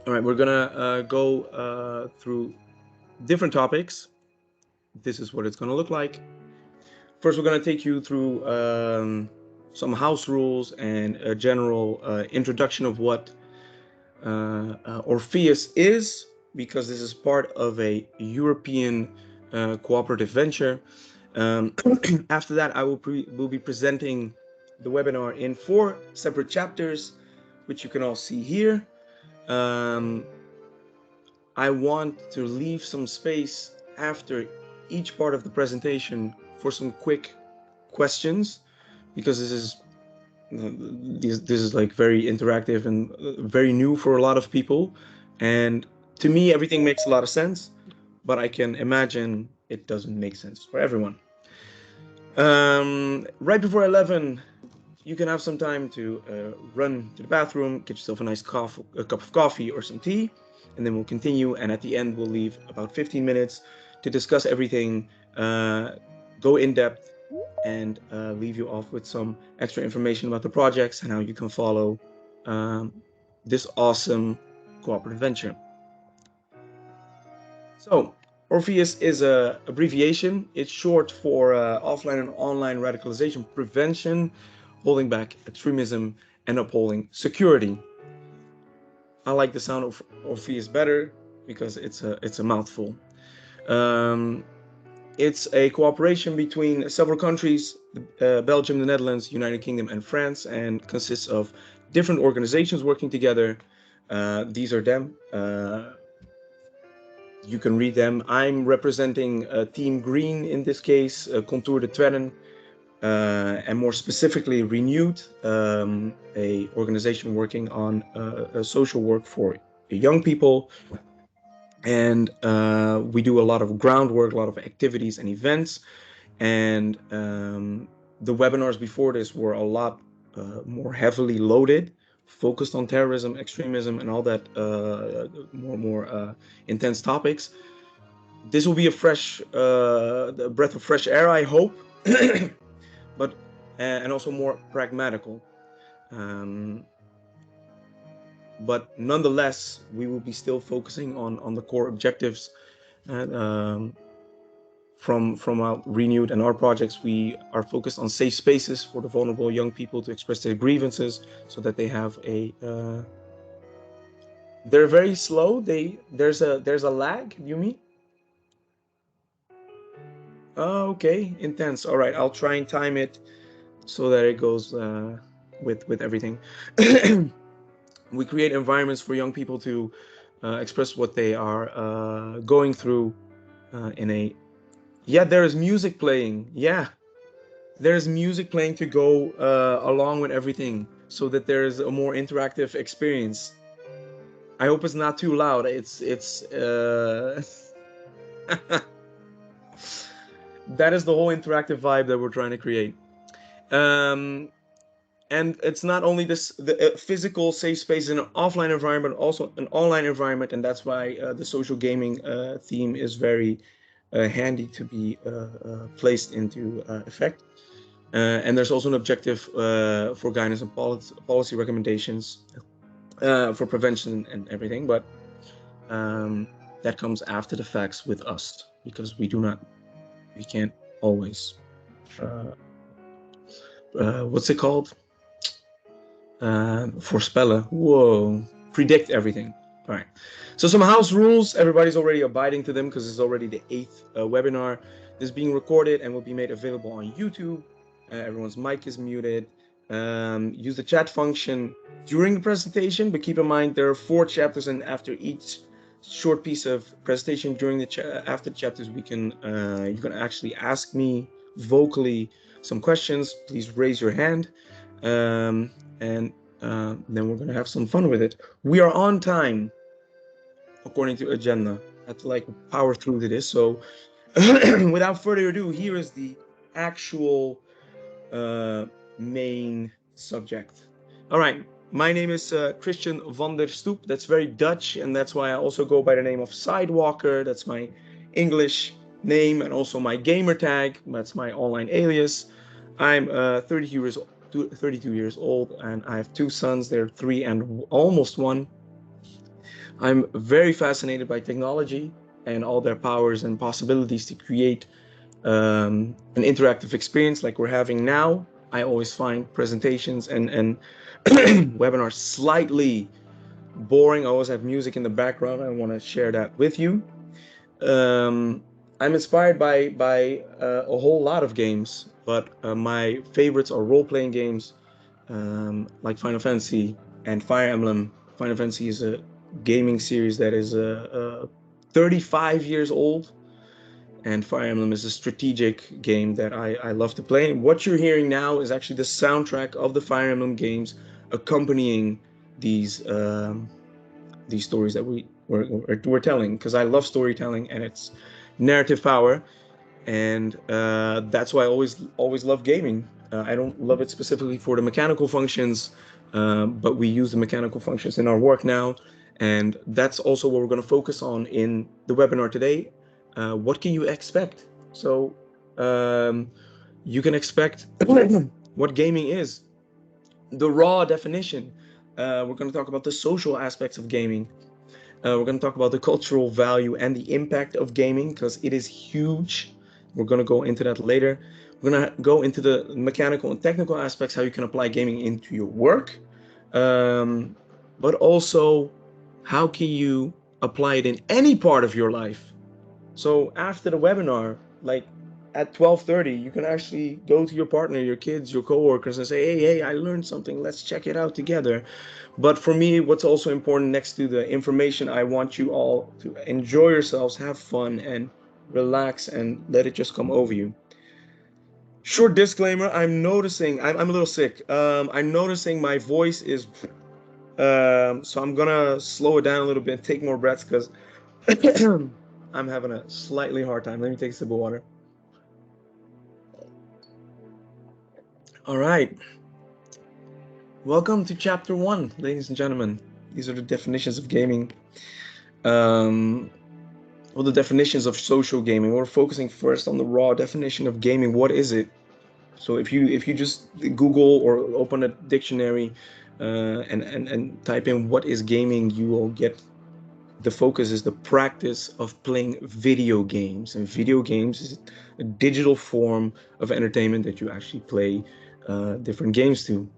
All right, we're gonna go through different topics. This is what it's gonna look like. First, we're gonna take you through some house rules and a general introduction of what Orpheus is, because this is part of a European cooperative venture. Um, After that, will be presenting the webinar in 4 separate chapters, which you can all see here. Um, I want to leave some space after each part of the presentation for some quick questions, because this is like very interactive and very new for a lot of people. And to me, everything makes a lot of sense, but I can imagine it doesn't make sense for everyone. Right before 11, you can have some time to run to the bathroom, get yourself a nice a cup of coffee or some tea, and then we'll continue. And at the end, we'll leave about 15 minutes to discuss everything, go in depth, and leave you off with some extra information about the projects and how you can follow um, this awesome cooperative venture. So, Orpheus is a abbreviation. It's short for offline and online radicalization prevention, holding back extremism, and upholding security. I like the sound of Orpheus better because it's a mouthful. Um, it's a cooperation between several countries: Belgium, the Netherlands, United Kingdom, and France, and consists of different organizations working together. These are them. You can read them. I'm representing Team Green in this case, Contour de Twennen, and more specifically Renewed, a organization working on social work for young people. And we do a lot of groundwork, a lot of activities and events. And the webinars before this were a lot more heavily loaded, focused on terrorism, extremism, and all that more intense topics. This will be a fresh breath of fresh air, I hope, but and also more pragmatical. Um, but nonetheless, we will be still focusing on the core objectives. And, from our Renewed and our projects, we are focused on safe spaces for the vulnerable young people to express their grievances, so that they have a. They're very slow. There's a lag. You mean? Oh, okay, intense. All right, I'll try and time it so that it goes with everything. We create environments for young people to express what they are going through in a. Yeah, there is music playing. Yeah, there's music playing to go along with everything, so that there's a more interactive experience. I hope it's not too loud. It's that is the whole interactive vibe that we're trying to create. Um, and it's not only the physical safe space in an offline environment, also an online environment, and that's why the social gaming theme is very handy to be placed into effect. And there's also an objective for guidance and policy recommendations for prevention and everything, but um, that comes after the facts with us, because we can't always uh, what's it called? Voorspellen. Whoa, predict everything. All right. So some house rules. Everybody's already abiding to them because it's already the 8th webinar. This is being recorded and will be made available on YouTube. Everyone's mic is muted. Use the chat function during the presentation, but keep in mind there are 4 chapters, and after each short piece of presentation during the after the chapters, we can you can actually ask me vocally some questions. Please raise your hand, and then we're gonna have some fun with it. We are on time according to agenda. I had to like power through to this. So without further ado, here is the actual main subject. All right. My name is Cristian van der Stoep. That's very Dutch, and that's why I also go by the name of Sidewalker. That's my English name, and also my gamer tag. That's my online alias. I'm 32 years old, and I have 2 sons. They're 3 and almost 1. I'm very fascinated by technology and all their powers and possibilities to create an interactive experience like we're having now. I always find presentations and webinars slightly boring. I always have music in the background. I want to share that with you. Um, I'm inspired by a whole lot of games, but my favorites are role-playing games like Final Fantasy and Fire Emblem. Final Fantasy is a gaming series that is 35 years old, and Fire Emblem is a strategic game that I love to play. And what you're hearing now is actually the soundtrack of the Fire Emblem games accompanying these these stories that we're telling, because I love storytelling and its narrative power, and that's why I always love gaming. I don't love it specifically for the mechanical functions, but we use the mechanical functions in our work now, and that's also what we're going to focus on in the webinar today. What can you expect? So you can expect what gaming is, the raw definition. We're going to talk about the social aspects of gaming. We're going to talk about the cultural value and the impact of gaming, because it is huge. We're going to go into that later. We're going to go into the mechanical and technical aspects, how you can apply gaming into your work, but also how can you apply it in any part of your life. So after the webinar, like at 12:30, you can actually go to your partner, your kids, your coworkers, and say, hey, I learned something. Let's check it out together. But for me, what's also important next to the information, I want you all to enjoy yourselves, have fun, and relax and let it just come over you. Short disclaimer, I'm noticing, I'm a little sick. I'm noticing my voice is, so I'm gonna slow it down a little bit, take more breaths, because I'm having a slightly hard time. Let me take a sip of water. All right. Welcome to chapter 1, ladies and gentlemen. These are the definitions of gaming. Well, the definitions of social gaming. We're focusing first on the raw definition of gaming. What is it? So if you just Google or open a dictionary and type in what is gaming, you will get the focus is the practice of playing video games. And video games is a digital form of entertainment that you actually play different games to.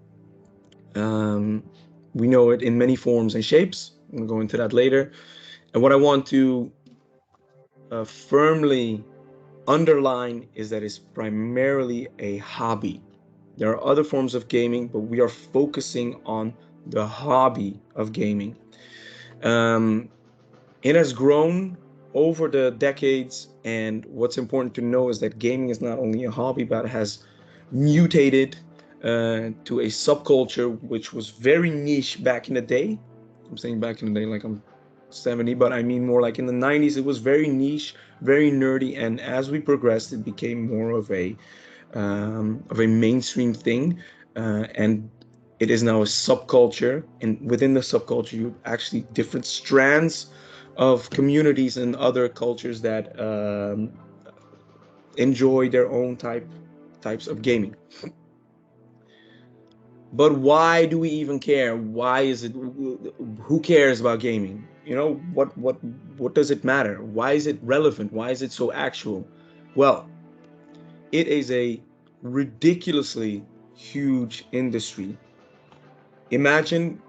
We know it in many forms and shapes. We'll go into that later. And what I want to firmly underline is that it's primarily a hobby. There are other forms of gaming, but we are focusing on the hobby of gaming. It has grown over the decades, and what's important to know is that gaming is not only a hobby, but it has mutated to a subculture which was very niche back in the day. I'm saying back in the day like I'm 70, but I mean more like in the 90s. It was very niche, very nerdy, and as we progressed, it became more of a mainstream thing, and it is now a subculture. And within the subculture, you actually different strands of communities and other cultures that enjoy their own types of gaming. But why do we even care? Why is it? Who cares about gaming? You know, what does it matter? Why is it relevant? Why is it so actual? Well, it is a ridiculously huge industry. Imagine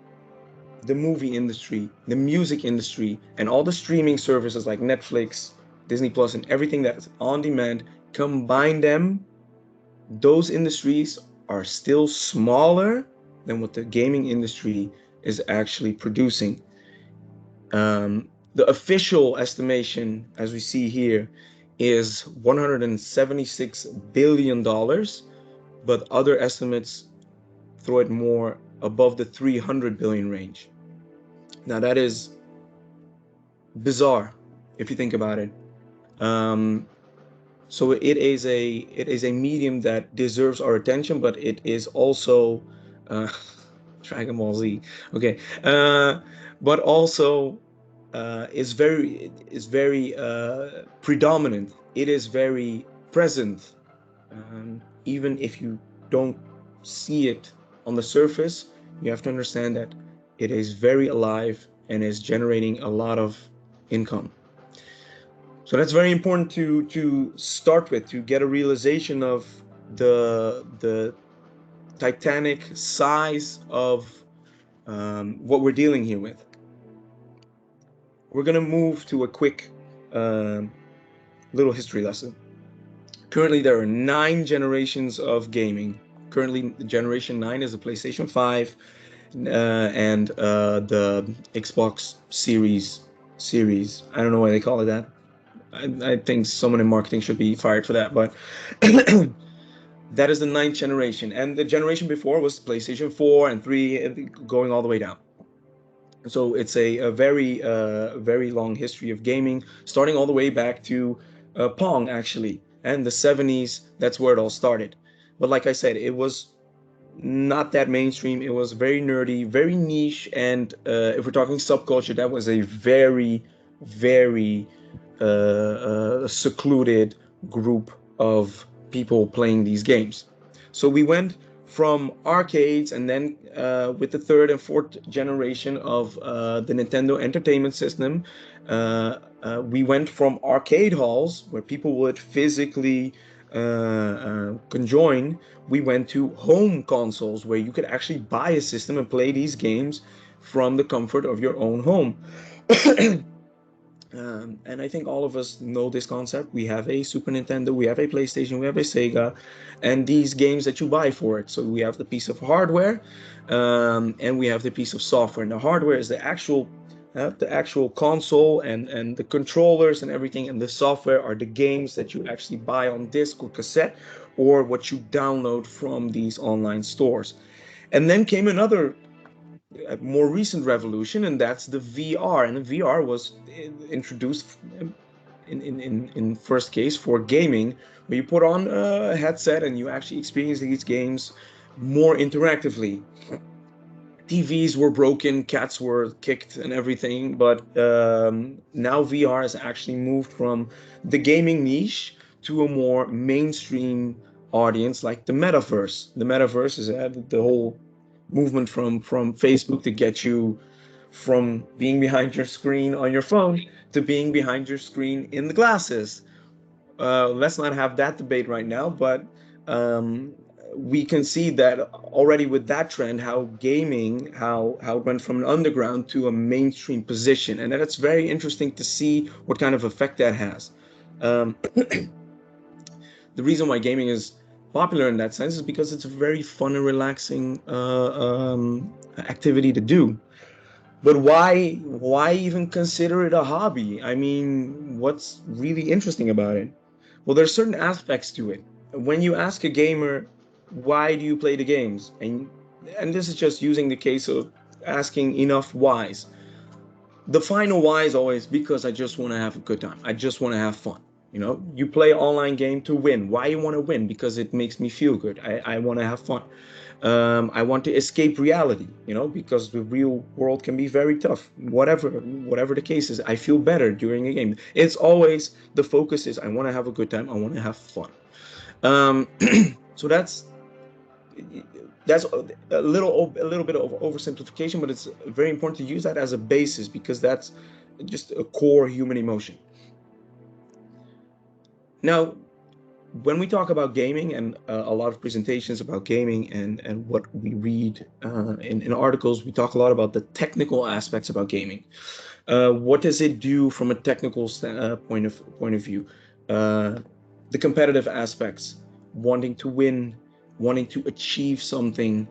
the movie industry, the music industry, and all the streaming services like Netflix, Disney Plus, and everything that's on demand. Combine them, those industries are still smaller than what the gaming industry is actually producing. The official estimation, as we see here, is $176 billion, but other estimates throw it more above the 300 billion range. Now that is bizarre if you think about it. So it is a medium that deserves our attention, but it is also uh, Dragon Ball Z. Okay, but also is very predominant. It is very present, even if you don't see it on the surface. You have to understand that it is very alive, and is generating a lot of income. So that's very important to start with, to get a realization of the titanic size of what we're dealing here with. We're gonna move to a quick little history lesson. Currently, there are 9 generations of gaming. Currently, generation 9 is the PlayStation 5 and the Xbox Series. I don't know why they call it that. I think someone in marketing should be fired for that, but that is the 9th generation. And the generation before was PlayStation 4 and 3, going all the way down. So it's a very long history of gaming, starting all the way back to Pong, actually, and the 70s. That's where it all started. But like I said, it was not that mainstream. It was very nerdy, very niche, and if we're talking subculture, that was a very secluded group of people playing these games. So we went from arcades, and then with the 3rd and 4th generation of the Nintendo Entertainment System, we went from arcade halls where people would physically conjoin. We went to home consoles where you could actually buy a system and play these games from the comfort of your own home. And I think all of us know this concept. We have a Super Nintendo, we have a PlayStation, we have a Sega, and these games that you buy for it. So we have the piece of hardware, and we have the piece of software. And the hardware is the actual console and the controllers and everything, and the software are the games that you actually buy on disc or cassette, or what you download from these online stores. And then came another more recent revolution, and that's the VR. And the VR was introduced in first case for gaming, where you put on a headset and you actually experience these games more interactively. TVs were broken, cats were kicked, and everything. But now VR has actually moved from the gaming niche to a more mainstream audience, like the metaverse. The metaverse is the whole movement from Facebook to get you from being behind your screen on your phone to being behind your screen in the glasses. Let's not have that debate right now, but um, we can see that already with that trend, how gaming, how it went from an underground to a mainstream position, and that's very interesting to see what kind of effect that has. The reason why gaming is popular in that sense is because it's a very fun and relaxing activity to do. But why even consider it a hobby? I mean, what's really interesting about it? Well, there's certain aspects to it. When you ask a gamer, why do you play the games? And this is just using the case of asking enough whys. The final why is always because I just want to have a good time. I just want to have fun. You know, you play an online game to win. Why you want to win? Because it makes me feel good. I want to have fun. I want to escape reality, you know, because the real world can be very tough. Whatever the case is, I feel better during a game. It's always the focus is I want to have a good time. I want to have fun. Um, so that's a little bit of oversimplification, but it's very important to use that as a basis because that's just a core human emotion. Now, when we talk about gaming and a lot of presentations about gaming and what we read in articles, we talk a lot about the technical aspects about gaming. What does it do from a technical point of view? Uh, the competitive aspects, wanting to win, wanting to achieve something,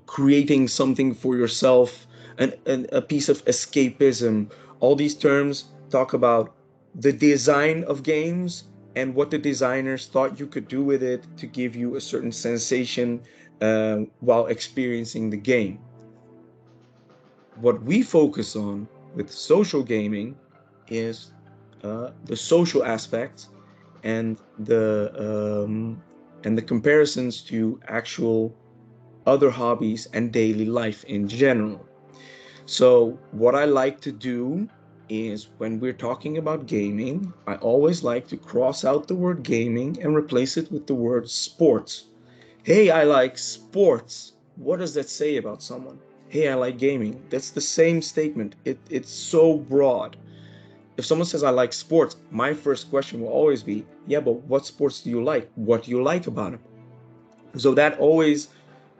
creating something for yourself, and a piece of escapism. All these terms talk about the design of games and what the designers thought you could do with it to give you a certain sensation while experiencing the game. What we focus on with social gaming is the social aspects and the comparisons to actual other hobbies and daily life in general. So what I like to do is when we're talking about gaming, I always like to cross out the word gaming and replace it with the word sports. Hey, I like sports. What does that say about someone? hey, I like gaming. That's the same statement. It's so broad. If someone says I like sports, my first question will always be, yeah, but what sports do you like? What do you like about them? So that always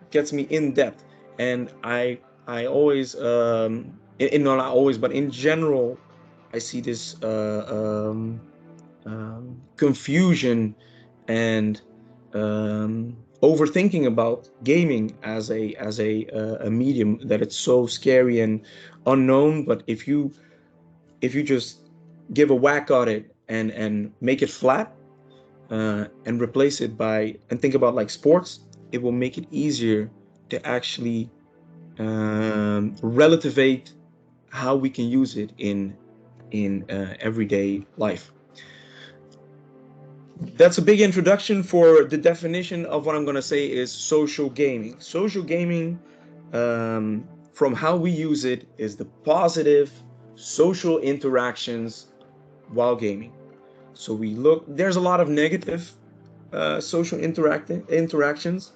gets me in depth, and I always not always, but in general, I see this confusion and overthinking about gaming as a medium, that it's so scary and unknown. But if you just give a whack at it and make it flat, and replace it by and think about like sports, it will make it easier to actually relativate how we can use it in everyday life. That's a big introduction for the definition of what I'm going to say is social gaming. Social gaming, from how we use it, is the positive social interactions while gaming. So there's a lot of negative social interactions,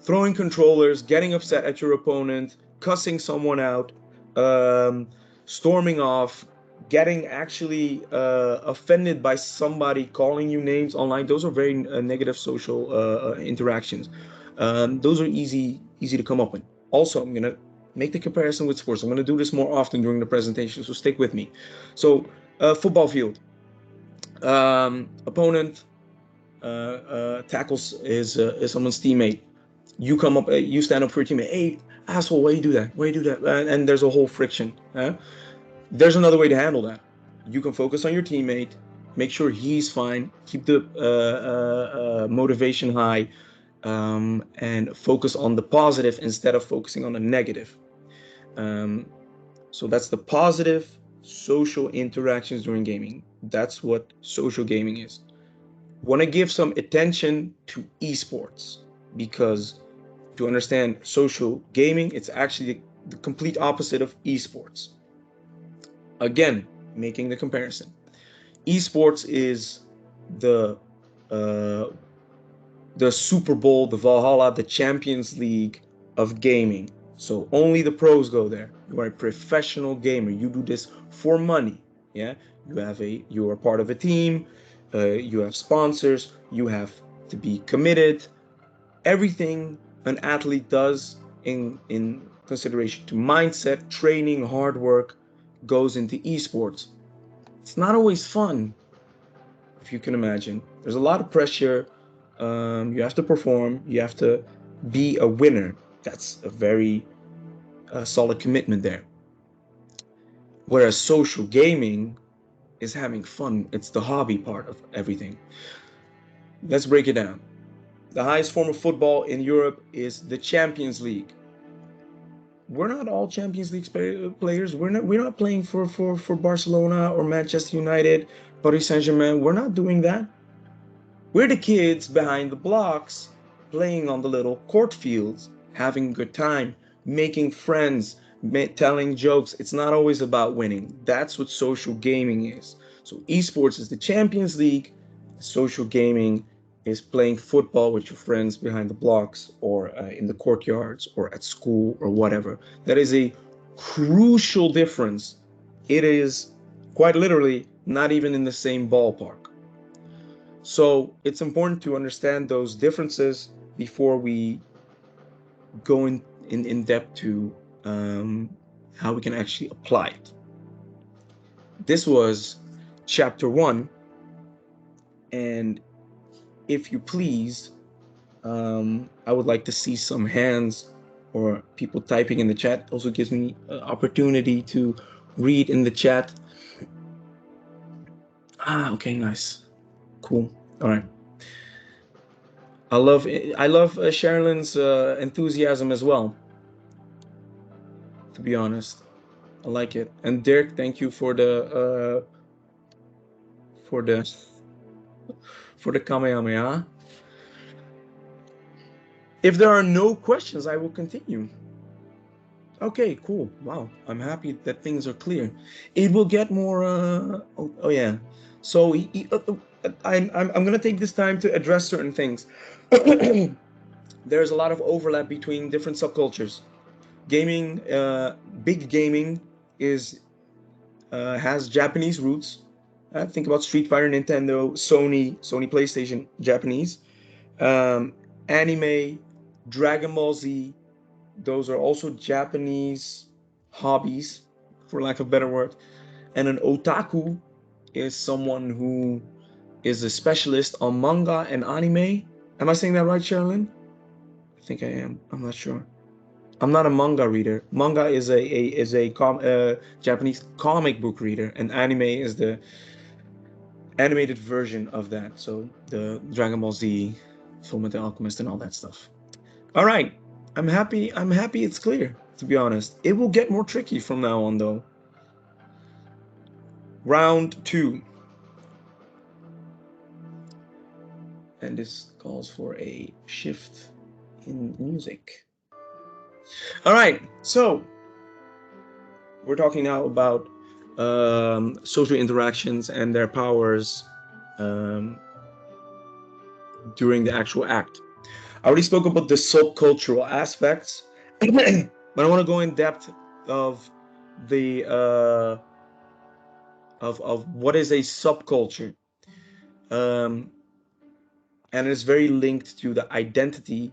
throwing controllers, getting upset at your opponent, cussing someone out, um, storming off, getting actually offended by somebody calling you names online. Those are very negative social interactions. Those are easy to come up with. Also, I'm gonna make the comparison with sports. I'm gonna do this more often during the presentation, so stick with me. So, football field, opponent tackles is someone's teammate. You come up, you stand up for your teammate. Hey, asshole, why you do that? Why you do that? And there's a whole friction. There's another way to handle that. You can focus on your teammate, make sure he's fine, keep the motivation high, and focus on the positive instead of focusing on the negative. Um, so that's the positive social interactions during gaming. That's what social gaming is. Want to give some attention to esports, because to understand social gaming, it's actually the complete opposite of esports. Again, making the comparison. Esports is the uh, the Super Bowl, the Valhalla, the Champions League of gaming. So only the pros go there. You are a professional gamer. You do this for money. Yeah, you are part of a team. You have sponsors. You have to be committed. Everything an athlete does in consideration to mindset, training, hard work goes into esports. It's not always fun, if you can imagine. There's a lot of pressure. You have to perform. You have to be a winner. That's a very solid commitment there. Whereas social gaming is having fun. It's the hobby part of everything. Let's break it down. The highest form of football in Europe is the Champions League. We're not all Champions League players. We're not playing for Barcelona or Manchester United, Paris Saint-Germain. We're not doing that. We're the kids behind the blocks, playing on the little court fields, having a good time, making friends, telling jokes. It's not always about winning. That's what social gaming is. So esports is the Champions League. Social gaming is playing football with your friends behind the blocks, or in the courtyards, or at school, or whatever. That is a crucial difference. It is quite literally not even in the same ballpark. So it's important to understand those differences before we go in depth to how we can actually apply it. This was chapter 1, and if you please, I would like to see some hands or people typing in the chat. Also gives me an opportunity to read in the chat. Okay, nice, cool. All right. I love Sherilyn's enthusiasm as well. To be honest, I like it. And Dirk, thank you for the for the for the Kamehameha. If there are no questions, I will continue. Okay, cool. Wow, I'm happy that things are clear. It will get more. Oh yeah. So I'm gonna take this time to address certain things. There's a lot of overlap between different subcultures. Gaming, big gaming is has Japanese roots. Think about Street Fighter, Nintendo, Sony PlayStation, Japanese. Anime, Dragon Ball Z, those are also Japanese hobbies, for lack of a better word. And an otaku is someone who is a specialist on manga and anime. Am I saying that right, Sherilyn? I think I am. I'm not sure. I'm not a manga reader. Manga is a Japanese comic book reader, and anime is the animated version of that. So the Dragon Ball Z, Fullmetal Alchemist, and all that stuff. All right, I'm happy. I'm happy it's clear. To be honest, it will get more tricky from now on, though. Round 2, and this calls for a shift in music. All right, so we're talking now about social interactions and their powers um, during the actual act. I already spoke about the subcultural aspects, but I want to go in depth of the of what is a subculture, um, and it's very linked to the identity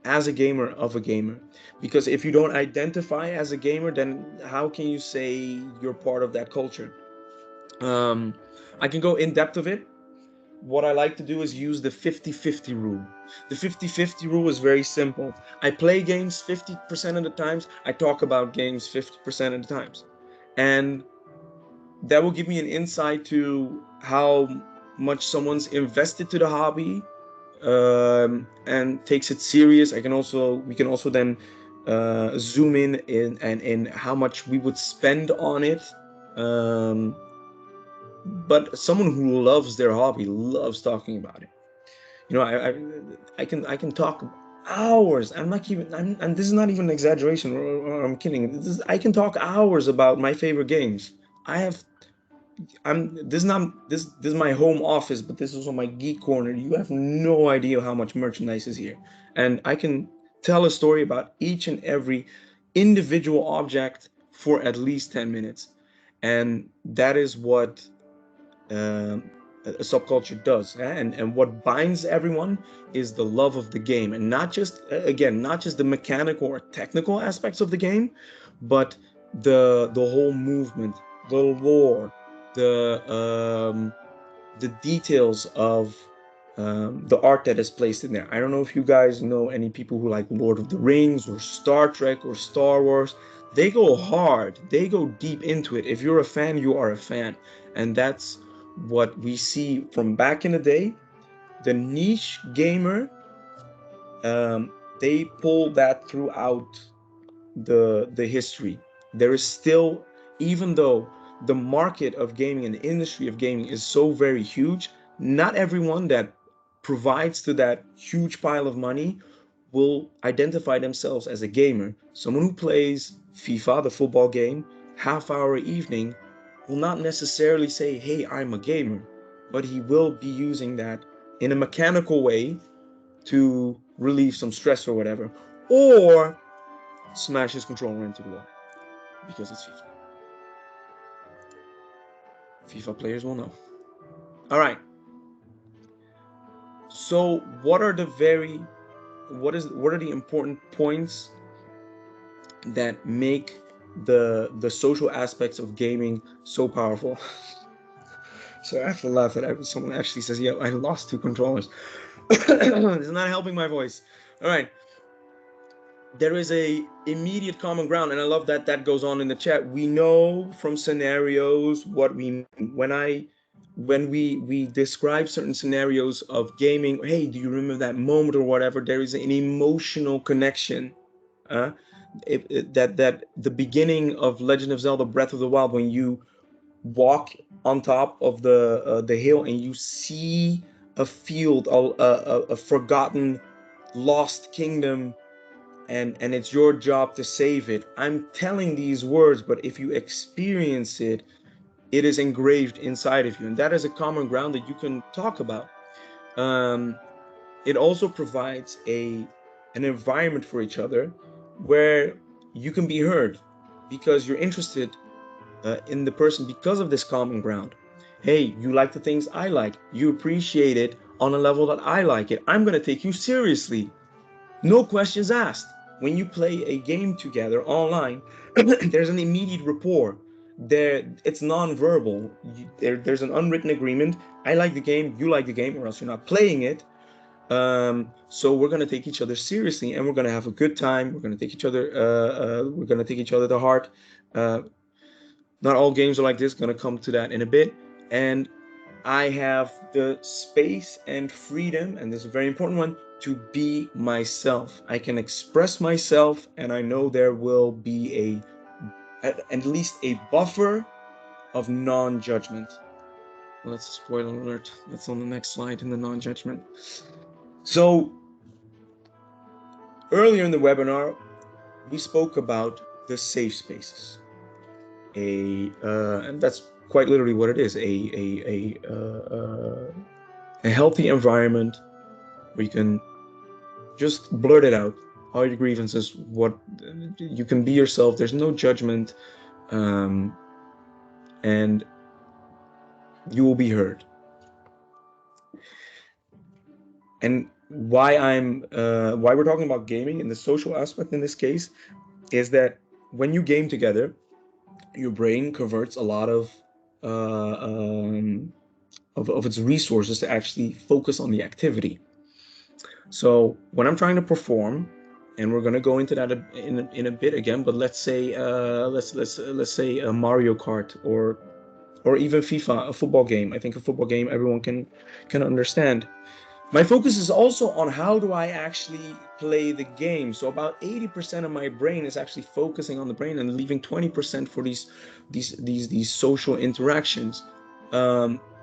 as a gamer of a gamer. Because if you don't identify as a gamer, then how can you say you're part of that culture? Um, I can go in depth of it. What I like to do is use the 50-50 rule. The 50-50 rule is very simple. I play games 50% of the times, I talk about games 50% of the times. And that will give me an insight to how much someone's invested to the hobby, and takes it serious. We can also then zoom in how much we would spend on it. Um, but someone who loves their hobby loves talking about it. You know, I can talk hours. I'm not even. And this is not even an exaggeration, or I'm kidding. I can talk hours about my favorite games. I have. I'm. This is not. This is my home office, but this is also my geek corner. You have no idea how much merchandise is here, and I can tell a story about each and every individual object for at least 10 minutes, and that is what um, a subculture does. And what binds everyone is the love of the game, and not just, again, not just the mechanical or technical aspects of the game, but the whole movement, the lore, the details of the art that is placed in there. I don't know if you guys know any people who like Lord of the Rings or Star Trek or Star Wars. They go hard, they go deep into it. If you're a fan, you are a fan. And that's what we see from back in the day. The niche gamer, they pull that throughout the history. There is still, even though the market of gaming and the industry of gaming is so very huge, not everyone that provides to that huge pile of money will identify themselves as a gamer. Someone who plays FIFA, the football game, half hour evening, will not necessarily say, hey, I'm a gamer, but he will be using that in a mechanical way to relieve some stress or whatever, or smash his controller into the wall because it's FIFA. FIFA players will know. All right. So what are the important points that make the social aspects of gaming so powerful? So I have to laugh at someone actually says, "Yeah, I lost 2 controllers." It's not helping my voice. All right. There is a immediate common ground, and I love that that goes on in the chat. We know from scenarios what we mean. When we describe certain scenarios of gaming, hey, do you remember that moment or whatever? There is an emotional connection. uh that the beginning of Legend of Zelda Breath of the Wild, when you walk on top of the hill and you see a field, a forgotten, lost kingdom, and it's your job to save it. I'm telling these words, but if you experience it, it is engraved inside of you, and that is a common ground that you can talk about. um, it also provides an environment for each other where you can be heard because you're interested in the person because of this common ground. Hey, you like the things I like. You appreciate it on a level that I like it. I'm going to take you seriously. No questions asked. When you play a game together online, there's an immediate rapport. It's non-verbal. There's an unwritten agreement. I like the game, you like the game, or else you're not playing it. So we're gonna take each other seriously, and we're gonna have a good time. We're gonna take each other. We're gonna take each other to heart. Uh, Not all games are like this. Gonna come to that in a bit. And I have the space and freedom, and this is a very important one, to be myself. I can express myself, and I know there will be at least a buffer of non-judgment. Well, that's a spoiler alert. That's on the next slide in the non-judgment. So earlier in the webinar, we spoke about the safe spaces. And that's quite literally what it is, a healthy environment where you can just blurt it out, all your grievances, what you can be yourself. There's no judgment, and you will be heard. And why we're talking about gaming in the social aspect in this case is that when you game together, your brain converts a lot of its resources to actually focus on the activity. So when I'm trying to perform, and we're gonna go into that in a bit again, but let's say let's say a Mario Kart or even FIFA, a football game. I think a football game everyone can understand. My focus is also on how do I actually play the game. So about 80% of my brain is actually focusing on the brain and leaving 20% for these social interactions,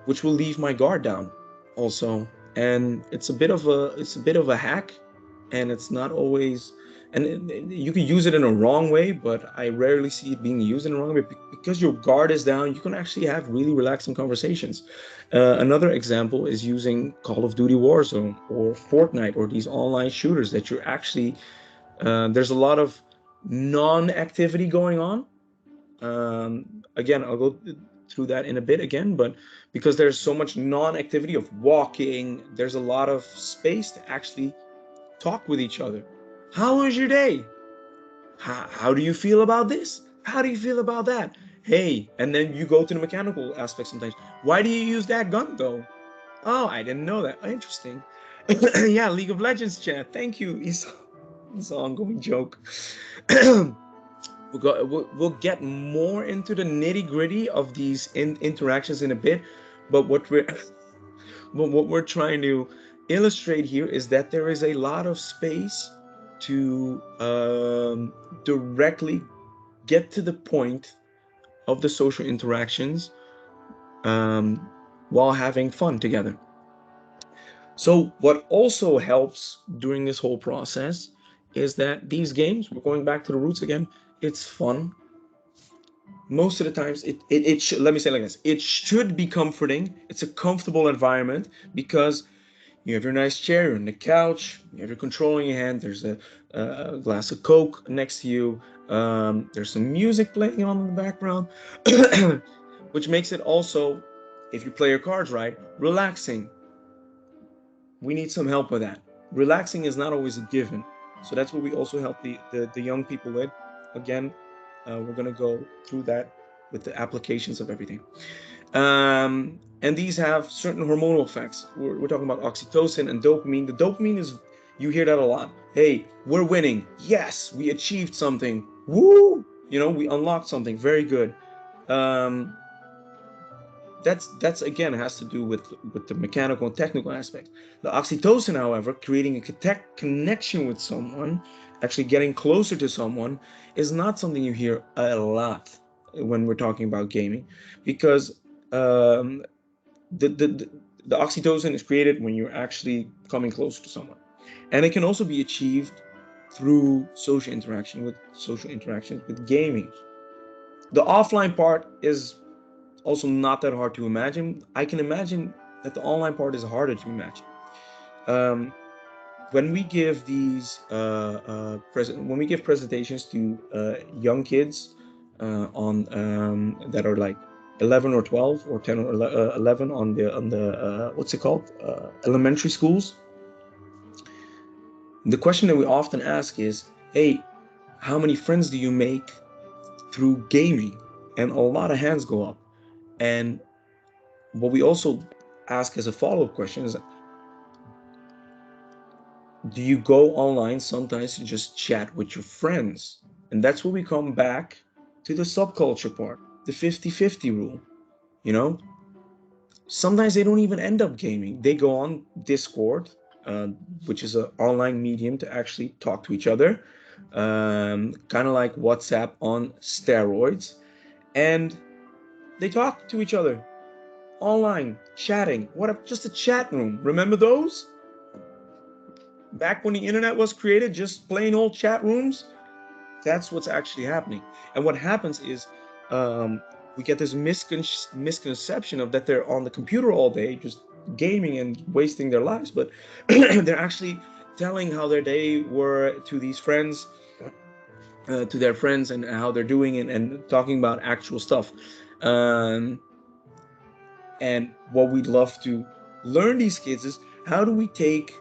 which will leave my guard down also. And it's a bit of a hack, and it's not always, and you can use it in a wrong way, but I rarely see it being used in a wrong way because your guard is down. You can actually have really relaxing conversations. Another example is using Call of Duty Warzone or Fortnite or these online shooters that you're actually, there's a lot of non-activity going on. Again, I'll go through that in a bit again, but because there's so much non-activity of walking, there's a lot of space to actually talk with each other. How was your day? How do you feel about this? How do you feel about that? Hey, and then you go to the mechanical aspect sometimes. Why do you use that gun though? Oh, I didn't know that. Interesting. Yeah, League of Legends chat. Thank you. It's an ongoing joke. We'll get more into the nitty gritty of these interactions in a bit, but what we're trying to illustrate here is that there is a lot of space to directly get to the point of the social interactions while having fun together. So what also helps during this whole process is that these games, we're going back to the roots again, it's fun. Most of the times it should, let me say it like this, it should be comforting. It's a comfortable environment because you have your nice chair, you're on the couch, you have your control in your hand, there's a glass of Coke next to you, there's some music playing on in the background, which makes it also, if you play your cards right, relaxing. We need some help with that. Relaxing is not always a given. So that's what we also help the young people with. Again, we're going to go through that with the applications of everything. And these have certain hormonal effects. We're talking about oxytocin and dopamine. The dopamine is, you hear that a lot. Hey, we're winning. Yes, we achieved something. Woo! You know, we unlocked something. Very good. That's again has to do with the mechanical and technical aspect. The oxytocin, however, creating a connection with someone, actually getting closer to someone, is not something you hear a lot when we're talking about gaming, because the oxytocin is created when you're actually coming closer to someone, and it can also be achieved through social interactions with gaming. The offline part is also not that hard to imagine. I can imagine that the online part is harder to imagine. when we give these when we give presentations to young kids on that are like 11 or 12 or 10 or 11 on the what's it called, elementary schools, the question that we often ask is, hey, how many friends do you make through gaming? And a lot of hands go up. And what we also ask as a follow-up question is, do you go online sometimes to just chat with your friends? And that's where we come back to the subculture part, the 50-50 rule. You know, sometimes they don't even end up gaming. They go on Discord, which is an online medium to actually talk to each other, kind of like WhatsApp on steroids. And they talk to each other online, chatting. Just a chat room. Remember those? Back when the internet was created, just plain old chat rooms. That's what's actually happening. And what happens is, we get this misconception of that they're on the computer all day, just gaming and wasting their lives, but they're actually telling how their day were to these friends, to their friends, and how they're doing, and talking about actual stuff. Um, and what we'd love to learn these kids is, how do we take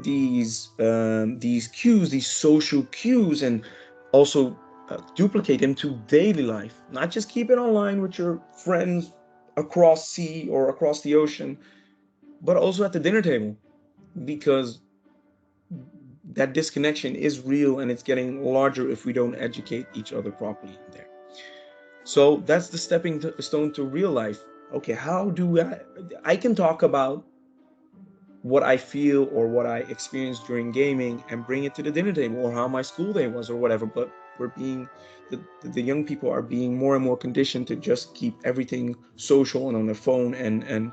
these cues, these social cues, and also duplicate them to daily life, not just keep it online with your friends across sea or across the ocean, but also at the dinner table, because that disconnection is real and it's getting larger if we don't educate each other properly there. So that's the stepping stone to real life. Okay, how do I can talk about what I feel or what I experienced during gaming and bring it to the dinner table, or how my school day was or whatever. But we're being, the young people are being more and more conditioned to just keep everything social and on their phone, and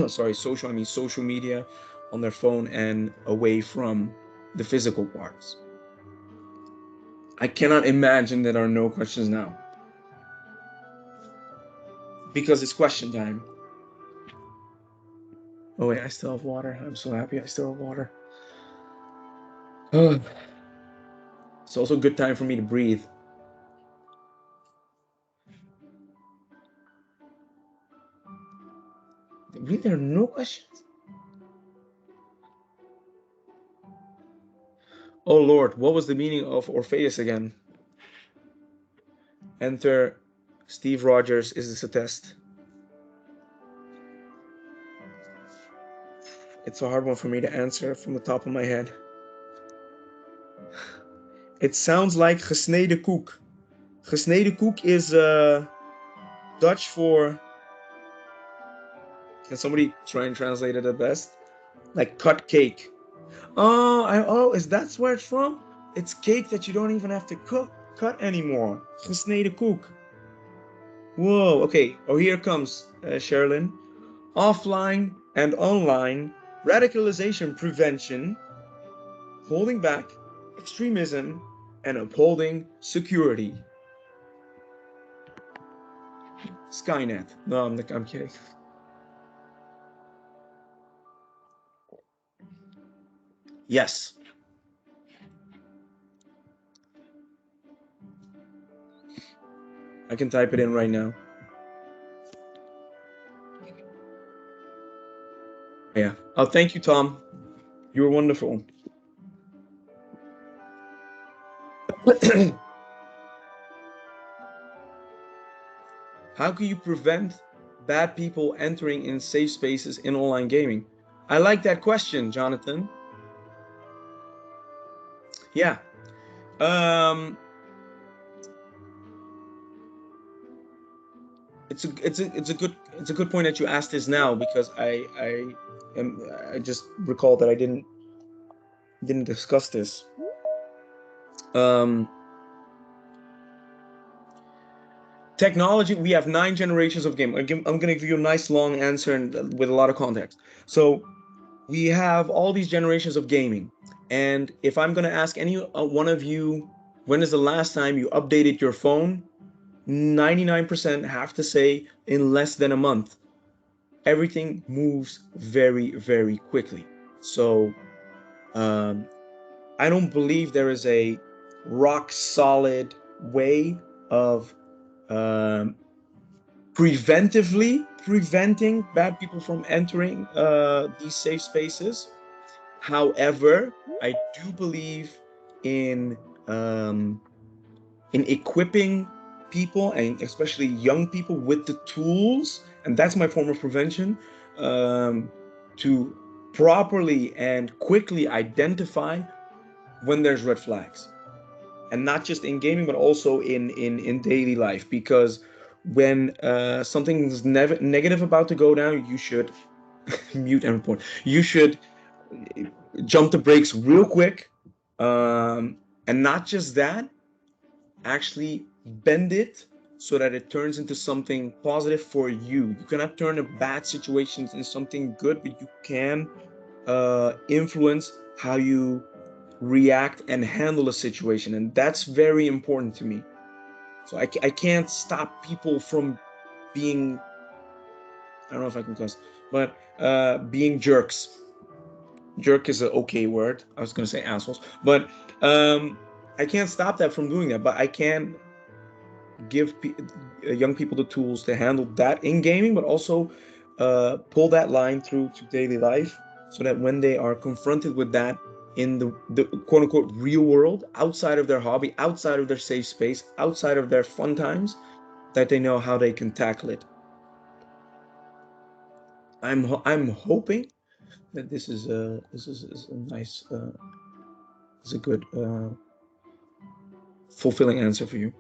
sorry, social, I mean social media, on their phone and away from the physical parts. I cannot imagine there are no questions now, because it's question time. Oh wait, I still have water. I'm so happy I still have water. It's also a good time for me to breathe. Really, there are no questions? Oh Lord, what was the meaning of Orpheus again? Enter Steve Rogers. Is this a test? It's a hard one for me to answer from the top of my head. It sounds like gesneden koek. Gesneden koek is Dutch for... Can somebody try and translate it at best? Like cut cake. Oh, is that where it's from? It's cake that you don't even have to cut anymore. Gesneden koek. Whoa, okay. Oh, here comes Sherilyn. Offline and online radicalization prevention, holding back extremism, and upholding security. Skynet. No, I'm kidding. Yes. I can type it in right now. Yeah. Oh, thank you, Tom. You were wonderful. How can you prevent bad people entering in safe spaces in online gaming? I like that question, Jonathan. Yeah. It's a good point that you asked this now, because I just recalled that I didn't discuss this. Technology, we have 9 generations of game. I'm going to give you a nice long answer and with a lot of context. So we have all these generations of gaming, and if I'm going to ask any one of you, when is the last time you updated your phone, 99% have to say in less than a month. Everything moves very, very quickly. So Um, I don't believe there is a rock solid way of um, preventively preventing bad people from entering these safe spaces. However, I do believe in um, equipping people, and especially young people, with the tools, and that's my form of prevention, to properly and quickly identify when there's red flags, and not just in gaming, but also in daily life. Because when something's negative about to go down, you should mute and report. You should jump the brakes real quick, and not just that, actually bend it so that it turns into something positive for you. You cannot turn a bad situation into something good, but you can influence how you react and handle a situation, and that's very important to me. So I can't stop people from being, I don't know if I can cuss, but being jerks. Jerk is an okay word. I was gonna say assholes, but um, I can't stop that from doing that. But I can give young people the tools to handle that in gaming, but also pull that line through to daily life, so that when they are confronted with that in the quote unquote real world, outside of their hobby, outside of their safe space, outside of their fun times, that they know how they can tackle it. I'm hoping that this is a nice is a good fulfilling answer for you.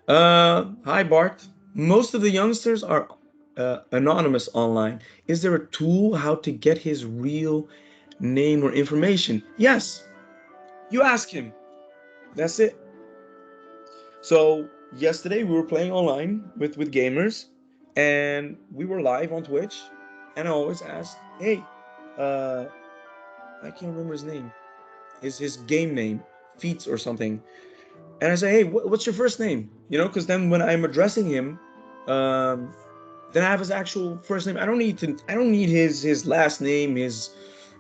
Hi Bart. Most of the youngsters are anonymous online. Is there a tool how to get his real name or information? Yes, you ask him. That's it. So yesterday we were playing online with gamers, and we were live on Twitch, and I always ask, hey, uh, I can't remember his name, his game name, Feats or something. And I say, hey, what's your first name? Because then when I'm addressing him, um, then I have his actual first name. I don't need his last name, his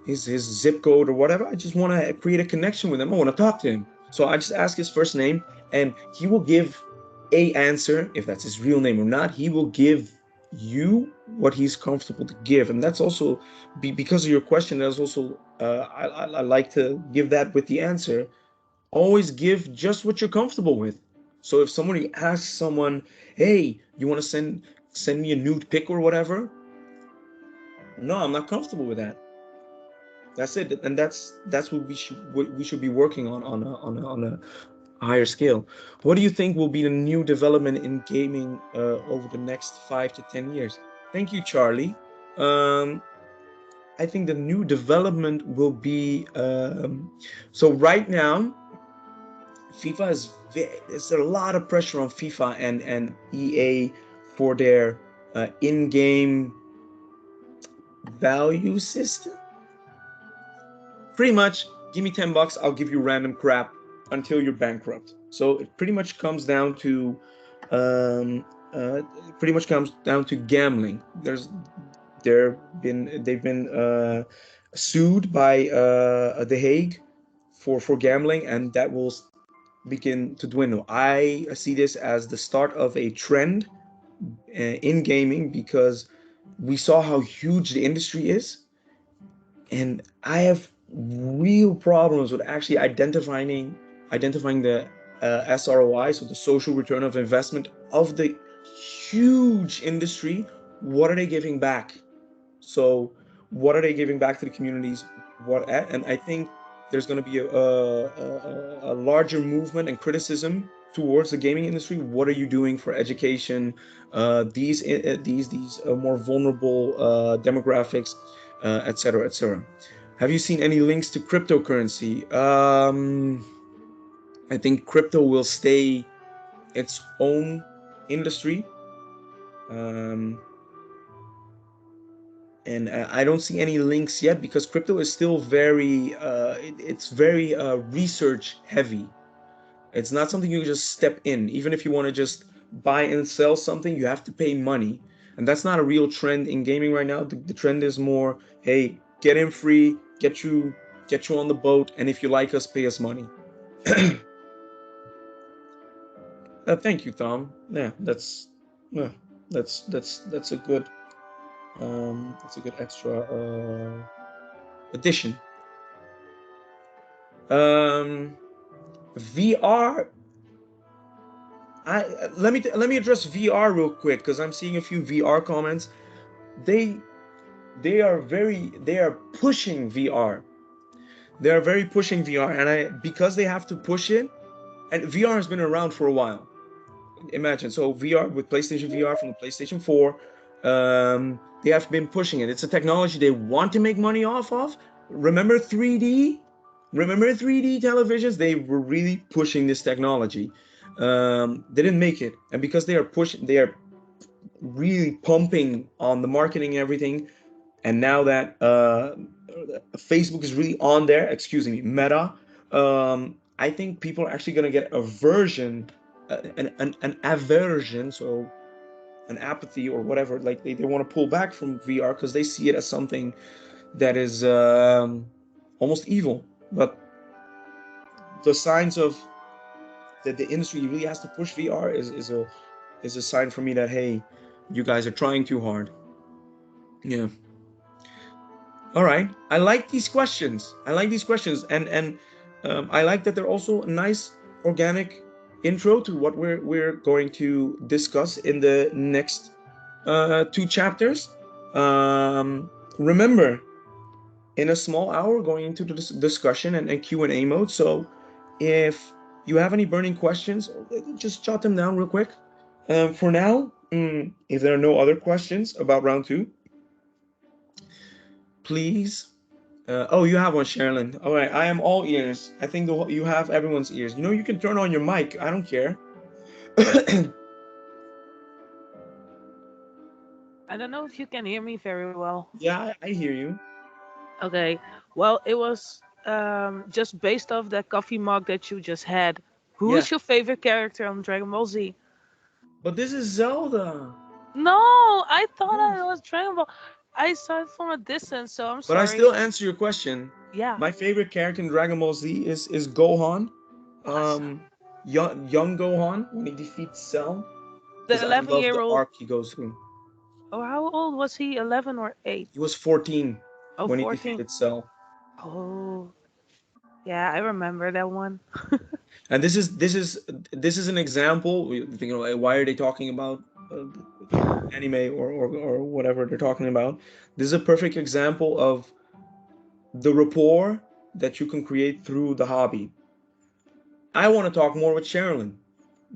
zip code or whatever. I just want to create a connection with him. I want to talk to him. So I just ask his first name, and he will give a answer. If that's his real name or not, he will give you what he's comfortable to give. And that's also because of your question. That's also I like to give that with the answer. Always give just what you're comfortable with. So if somebody asks someone, hey, you want to send me a nude pic or whatever, no, I'm not comfortable with that. That's it. And that's what we should be working on a higher scale. What do you think will be the new development in gaming over the next 5 to 10 years? Thank you, Charlie. um, I think the new development will be, so right now FIFA there's a lot of pressure on FIFA and EA for their in-game value system. Pretty much, give me $10, I'll give you random crap until you're bankrupt. So it pretty much comes down to, gambling. They've been sued by The Hague for gambling, and that will begin to dwindle. I see this as the start of a trend in gaming, because we saw how huge the industry is, and I have real problems with actually identifying the SROI, so the social return of investment of the huge industry. What are they giving back? So, what are they giving back to the communities? And I think there's going to be a larger movement and criticism towards the gaming industry. What are you doing for education? These more vulnerable demographics, etc., etc. Have you seen any links to cryptocurrency? I think crypto will stay its own industry. Um, and I don't see any links yet, because crypto is still it's very research heavy. It's not something you can just step in. Even if you want to just buy and sell something, you have to pay money, and that's not a real trend in gaming right now. The trend is more, hey, get in free, get you on the boat, and if you like us, pay us money. Thank you, Tom. Yeah, that's a good extra addition. Um, VR. Let me address VR real quick because I'm seeing a few VR comments. They they are pushing VR. They are very pushing VR, and I because they have to push it, and VR has been around for a while. Imagine so VR with PlayStation VR from the PlayStation 4. They have been pushing it. It's a technology they want to make money off of. Remember 3D? Remember 3D televisions? They were really pushing this technology. They didn't make it, and because they are really pumping on the marketing and everything. And now that Facebook is really on there, excuse me, Meta, I think people are actually going to get aversion, an aversion, so an apathy or whatever. Like they want to pull back from VR because they see it as something that is almost evil. But the signs of that the industry really has to push VR is a sign for me that hey, you guys are trying too hard. Yeah. All right. I like these questions. I like these questions, and I like that they're also a nice organic intro to what we're going to discuss in the next two chapters. Remember, in a small hour, going into the discussion and Q&A mode. So, if you have any burning questions, just jot them down real quick. For now, if there are no other questions about round two, please. Oh, you have one, Sherilyn. All right, I am all ears. I think you have everyone's ears. You know, you can turn on your mic. I don't care. I don't know if you can hear me very well. Yeah, I hear you. Okay. Well, it was just based off that coffee mug that you just had. Who Yeah, is your favorite character on Dragon Ball Z? but this is Zelda. No, I thought it Yes. was Dragon Ball. I saw it from a distance, so I'm But I sorry. still answer your question. Yeah, My favorite character in Dragon Ball Z is Gohan. awesome. Young Gohan when he defeats Cell, The because I love 11-year the old. arc he goes through. Oh, how old was he? 11 or 8? He was 14 Oh, when he 14. defeated Cell. Oh, yeah, I remember that one. And this is an example. You think, why are they talking about uh, anime or whatever they're talking about? This is a perfect example of the rapport that you can create through the hobby. I want to talk more with Sherilyn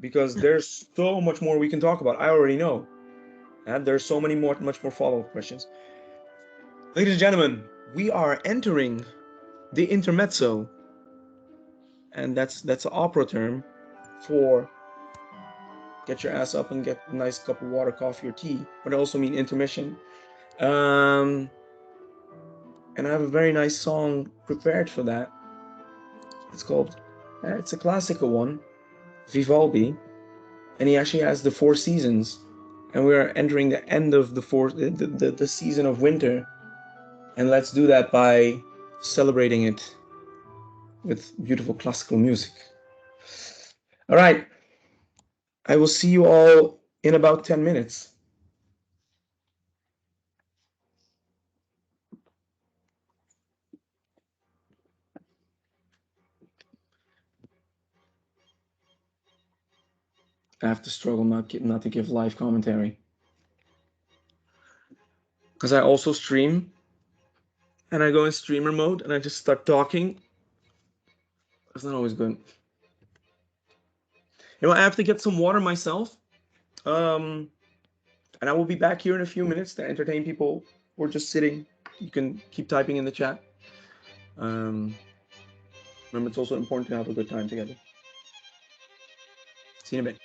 because there's so much more we can talk about. I already know, and there's so many more, much more follow-up questions. Ladies and gentlemen, we are entering the intermezzo, and that's an opera term for get your ass up and get a nice cup of water, coffee, or tea, but I also mean intermission. Um, and I have a very nice song prepared for that. It's called, it's a classical one, Vivaldi, and he actually has the four seasons, and we are entering the end of the season of winter, and let's do that by celebrating it with beautiful classical music. All right, I will see you all in about 10 minutes. I have to struggle not to give live commentary because I also stream and I go in streamer mode and I just start talking. It's not always good. You know, I have to get some water myself. Um, and I will be back here in a few minutes to entertain people or just sitting. You can keep typing in the chat. Um, Remember, it's also important to have a good time together. See you in a bit.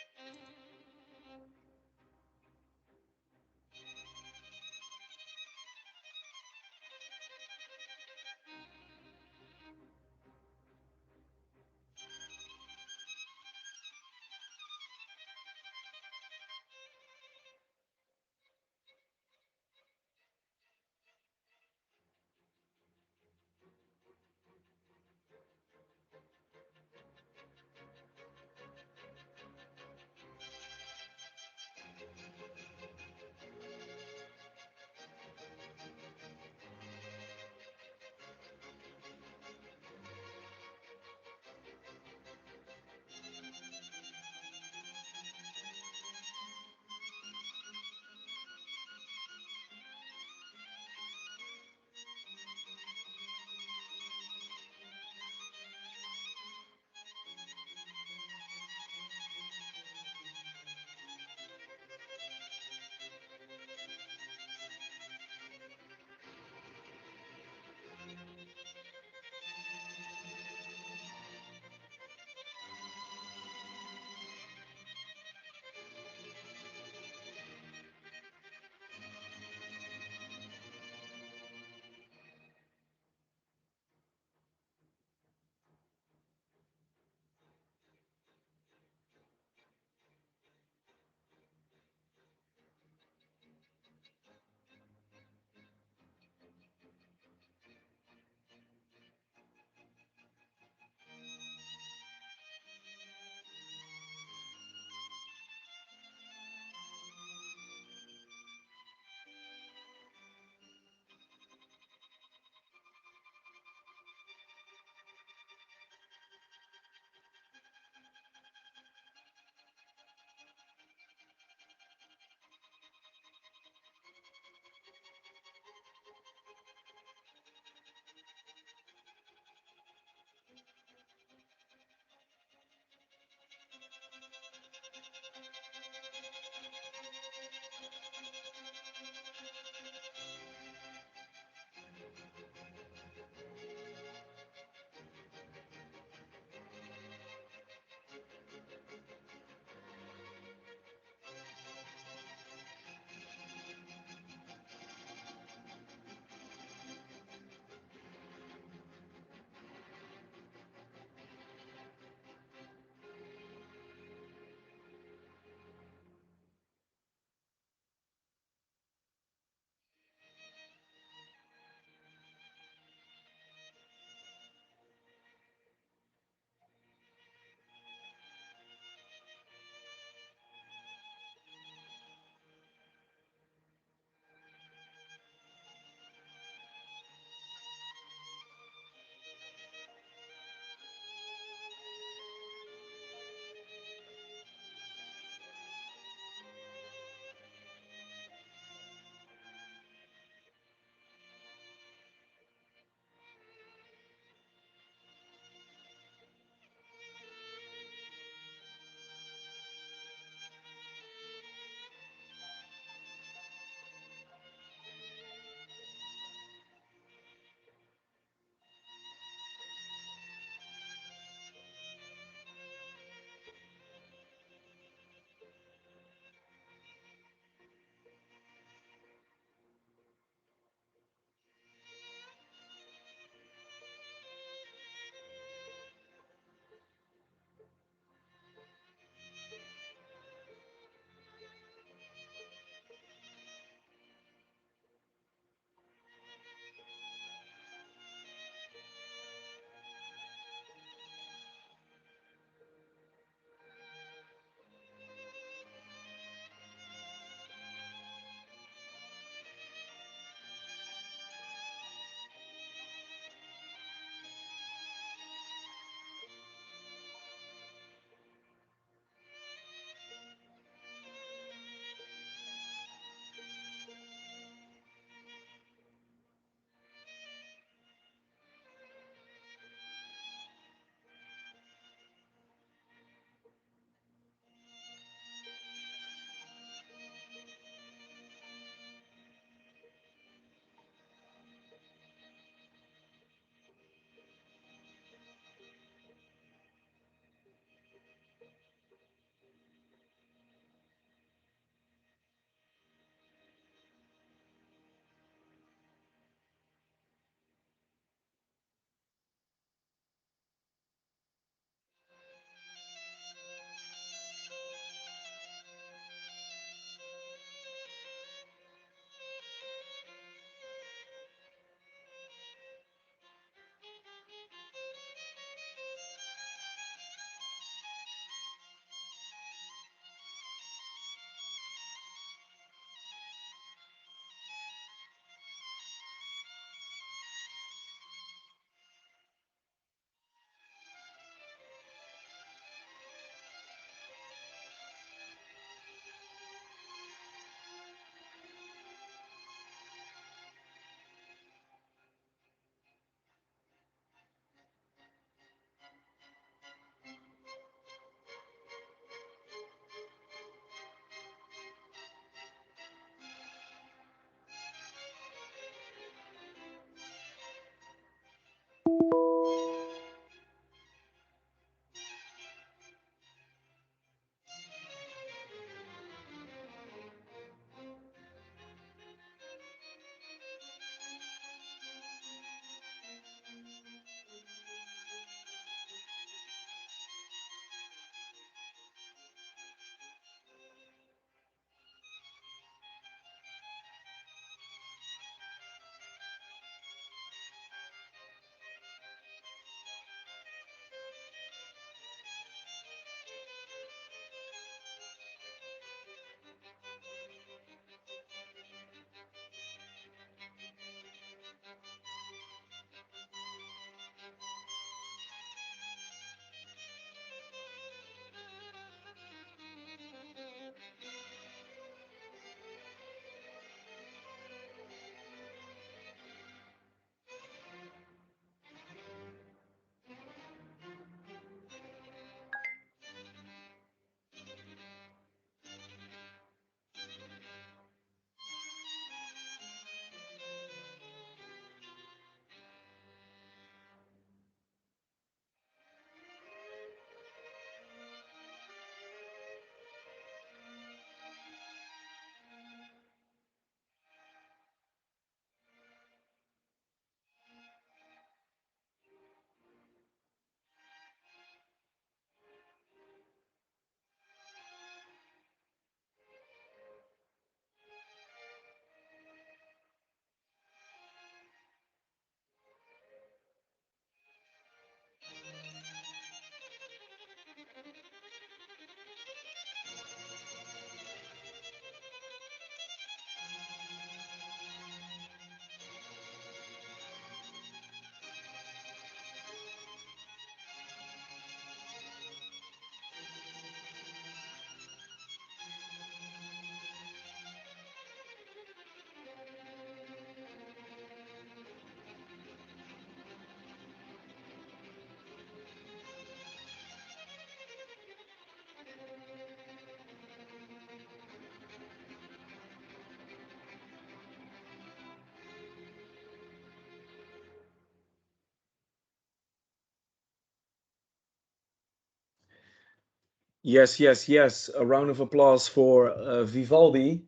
Yes, yes, yes. A round of applause for Vivaldi.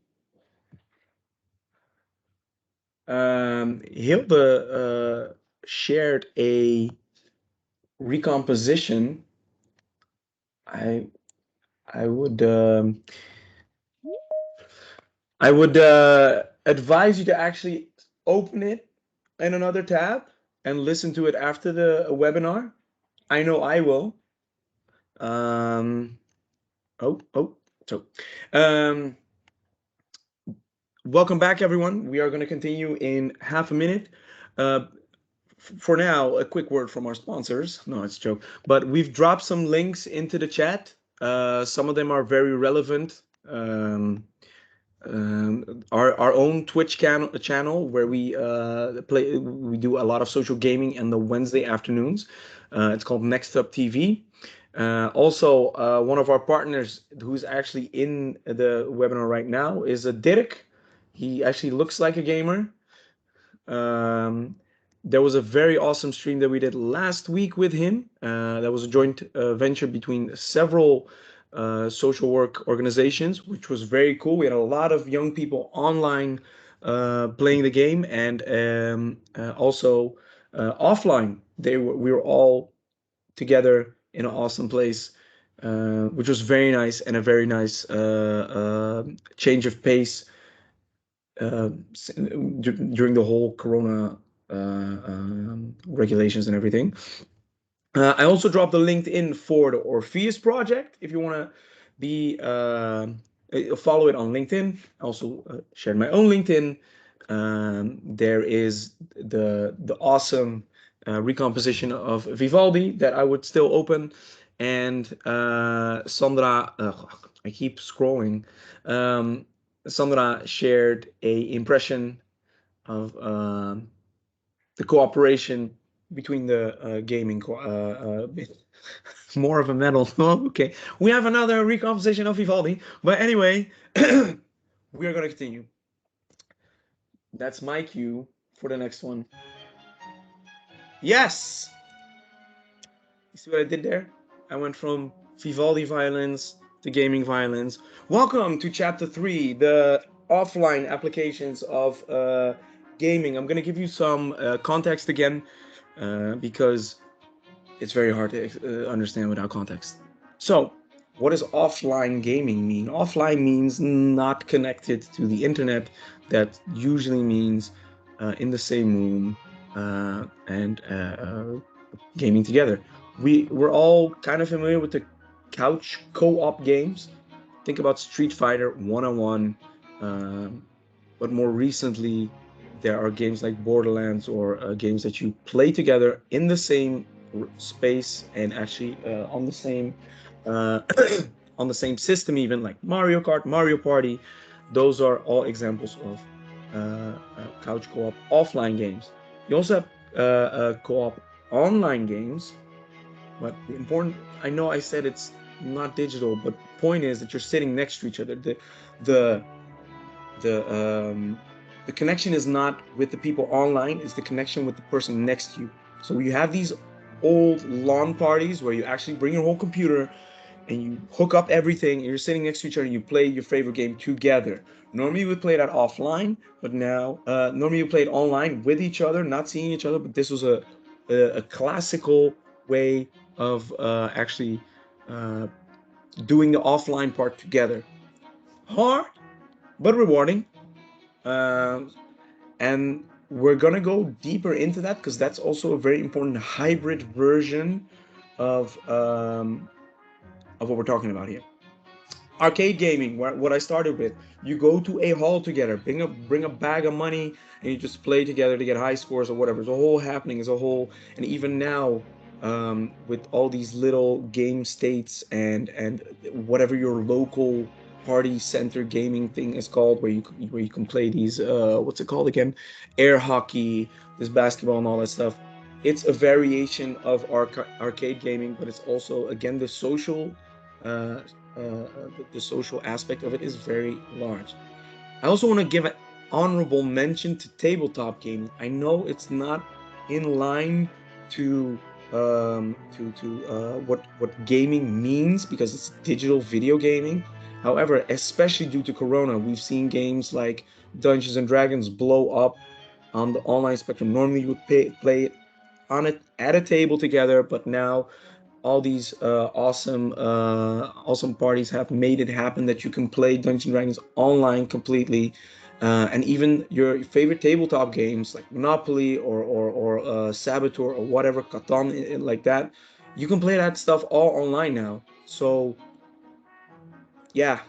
Hilde shared a recomposition. I I would advise you to actually open it in another tab and listen to it after the webinar. I know I will. Um, oh, so um, welcome back, everyone. We are going to continue in half a minute. Uh, for now, a quick word from our sponsors. No, it's a joke. But we've dropped some links into the chat. Some of them are very relevant. Our own Twitch channel where we do a lot of social gaming in the Wednesday afternoons. It's called Next Up TV. Also, one of our partners who's actually in the webinar right now is Dirk. He actually looks like a gamer. Um, there was a very awesome stream that we did last week with him. That was a joint venture between several social work organizations, which was very cool. We had a lot of young people online playing the game, and also offline. We were all together in an awesome place, which was very nice and a very nice change of pace during the whole Corona regulations and everything. I also dropped the LinkedIn for the ORPHEUS project if you want to be follow it on LinkedIn. I also shared my own LinkedIn. There is the awesome recomposition of Vivaldi that I would still open, and Sandra. I keep scrolling. Um, Sandra shared a impression of the cooperation between the gaming more of a metal. Oh, okay, we have another recomposition of Vivaldi, but anyway, we are going to continue. That's my cue for the next one. Yes, you see what I did there? I went from Vivaldi violins to gaming violins. Welcome to chapter 3, the offline applications of gaming. I'm going to give you some context again because it's very hard to understand without context. So, what does offline gaming mean? Offline means not connected to the internet. That usually means in the same room and gaming together. We're all kind of familiar with the couch co-op games. Think about Street Fighter one-on-one, but more recently there are games like Borderlands or games that you play together in the same space and actually on the same uh, on the same system, even like Mario Kart, Mario Party. Those are all examples of couch co-op offline games. You also have co-op online games, but the important, I know I said it's not digital, but the point is that you're sitting next to each other. The the um, the connection is not with the people online, it's the connection with the person next to you. So you have these old lawn parties where you actually bring your whole computer and you hook up everything and you're sitting next to each other and you play your favorite game together. Normally you would play that offline, but now normally you play it online with each other, not seeing each other, but this was a classical way of actually uh, doing the offline part together. Hard but rewarding. um, and we're gonna go deeper into that because that's also a very important hybrid version of what we're talking about here. Arcade gaming, what I started with, you go to a hall together, bring a bag of money, and you just play together to get high scores or whatever. It's a whole happening, it's a whole, and even now, with all these little game states and whatever your local party center gaming thing is called, where you can play these what's it called again, air hockey, this basketball and all that stuff. It's a variation of arcade gaming, but it's also again uh, the social aspect of it is very large. I also want to give an honorable mention to tabletop gaming. I know it's not in line to what gaming means, because it's digital video gaming. However, especially due to Corona, we've seen games like Dungeons and Dragons blow up on the online spectrum. Normally, you would play it on it at a table together, but now all these awesome parties have made it happen that you can play Dungeons and Dragons online completely, and even your favorite tabletop games like Monopoly or Saboteur or whatever, Catan, like that. You can play that stuff all online now. So yeah,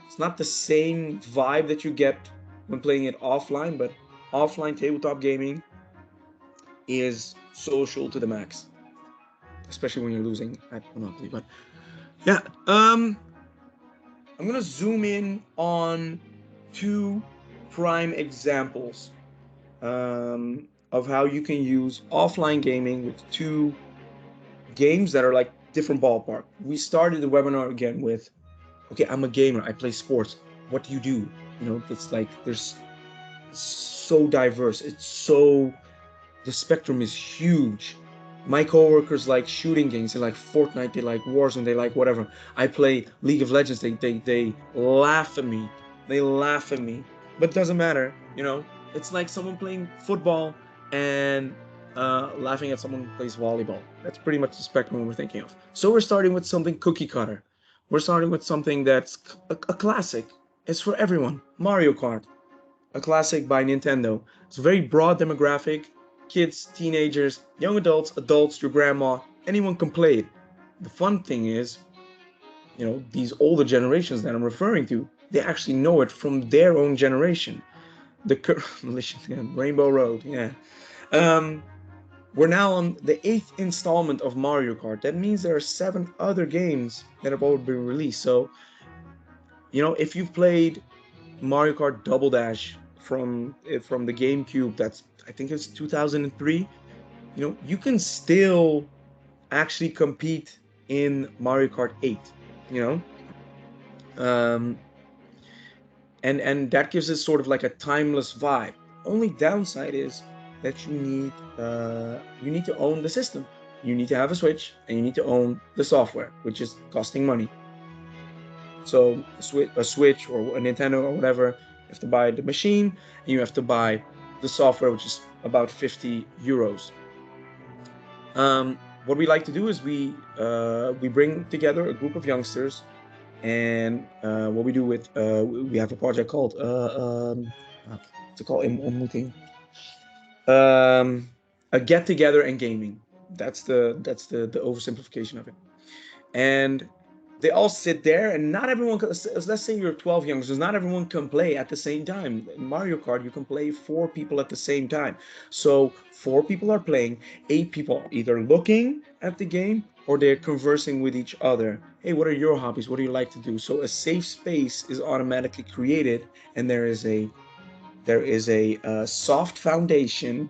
it's not the same vibe that you get when playing it offline, but offline tabletop gaming is social to the max, especially when you're losing at Monopoly. But yeah, I'm gonna zoom in on two prime examples of how you can use offline gaming with two games that are like different ballpark. We started the webinar again with, okay, I'm a gamer, I play sports. What do you do? You know, it's like there's so diverse. It's so the spectrum is huge. My coworkers like shooting games. They like Fortnite. They like Warzone. They like whatever. I play League of Legends. They laugh at me. They laugh at me. But it doesn't matter. You know, it's like someone playing football and laughing at someone who plays volleyball. That's pretty much the spectrum we're thinking of. So we're starting with something cookie cutter. We're starting with something that's a classic. It's for everyone. Mario Kart, a classic by Nintendo. It's a very broad demographic. Kids, teenagers, young adults, adults, your grandma, anyone can play it. The fun thing is, you know, these older generations that I'm referring to, they actually know it from their own generation. The Rainbow Road, yeah. Um, we're now on the 8th installment of Mario Kart. That means there are 7 other games that have already been released. So, you know, if you've played Mario Kart Double Dash from the GameCube, that's I think it's 2003. You know, you can still actually compete in Mario Kart 8. You know, and that gives it sort of like a timeless vibe. Only downside is that you need to own the system. You need to have a Switch and you need to own the software, which is costing money. So a Switch or a Nintendo or whatever, you have to buy the machine and you have to buy the software, which is about 50 euros. What we like to do is we bring together a group of youngsters, and what we do with we have a project called what's it called? Ontmoeting. A get together and gaming. That's the oversimplification of it. And they all sit there, and not everyone can, let's say you're 12 youngsters, not everyone can play at the same time. In Mario Kart, you can play 4 people at the same time. So 4 people are playing, 8 people are either looking at the game or they're conversing with each other. Hey, what are your hobbies? What do you like to do? So a safe space is automatically created, and there is a soft foundation,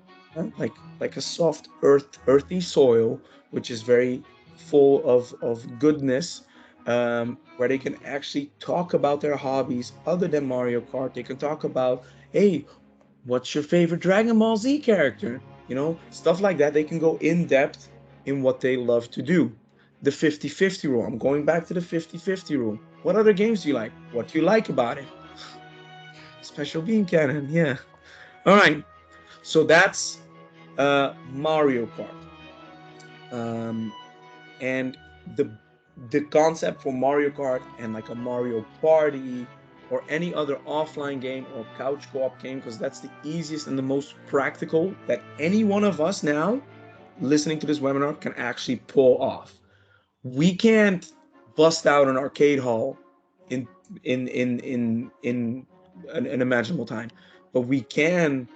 like a soft earthy soil, which is very full of goodness, where they can actually talk about their hobbies other than Mario Kart. They can talk about, hey, what's your favorite Dragon Ball Z character? You know, stuff like that. They can go in depth in what they love to do. The 50-50 rule. I'm going back to the 50-50 rule. What other games do you like? What do you like about it? Special bean cannon, yeah. All right, so that's Mario Kart, um, and the concept for Mario Kart and like a Mario Party or any other offline game or couch co-op game, because that's the easiest and the most practical that any one of us now listening to this webinar can actually pull off. We can't bust out an arcade hall in in an imaginable time, but we can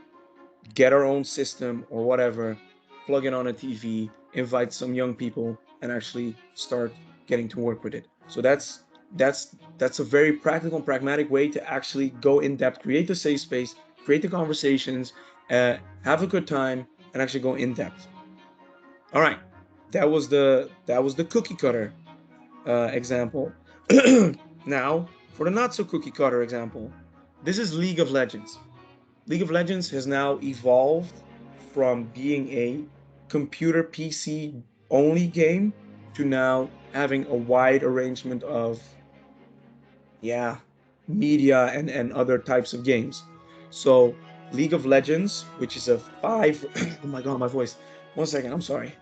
get our own system or whatever, plug it on a TV, invite some young people, and actually start getting to work with it. So that's a very practical and pragmatic way to actually go in depth, create the safe space, create the conversations, have a good time, and actually go in depth. All right, that was the cookie cutter example. Now for the not so cookie cutter example, this is League of Legends. League of Legends has now evolved from being a computer PC only game to now having a wide arrangement of, yeah, media and other types of games. So League of Legends, which is a five oh my god, my voice. 1 second, I'm sorry.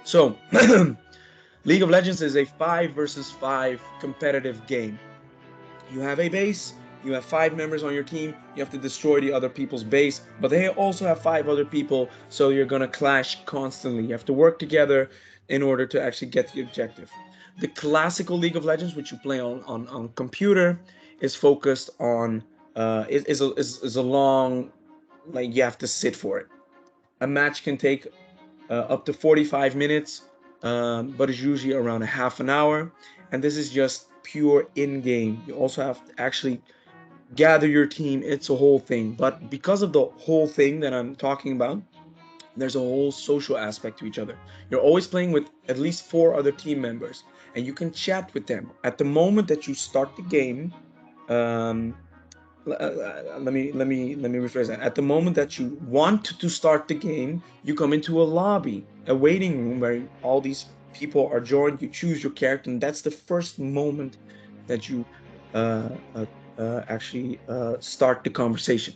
So League of Legends is a 5 versus 5 competitive game. You have a base, you have 5 members on your team, you have to destroy the other people's base, but they also have 5 other people, so you're gonna clash constantly. You have to work together in order to actually get the objective. The classical League of Legends, which you play on computer, is focused on is a long, like, you have to sit for it. A match can take up to 45 minutes, but it's usually around a half an hour. And this is just pure in-game. You also have to actually gather your team. It's a whole thing. But because of the whole thing that I'm talking about, there's a whole social aspect to each other. You're always playing with at least 4 other team members, and you can chat with them. At the moment that you start the game, um, let me rephrase that. At the moment that you want to start the game, you come into a lobby, a waiting room where all these people are joined. You choose your character, and that's the first moment that you uh, uh, actually start the conversation.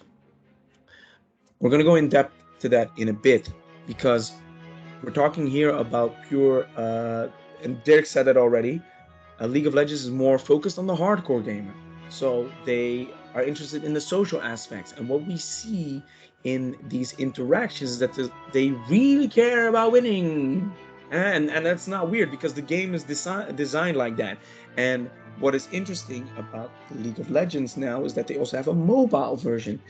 We're gonna go in depth to that in a bit because we're talking here about pure. And Derek said it already. League of Legends is more focused on the hardcore gamer. So they are interested in the social aspects. And what we see in these interactions is that they really care about winning. And that's not weird because the game is designed like that. And what is interesting about the League of Legends now is that they also have a mobile version.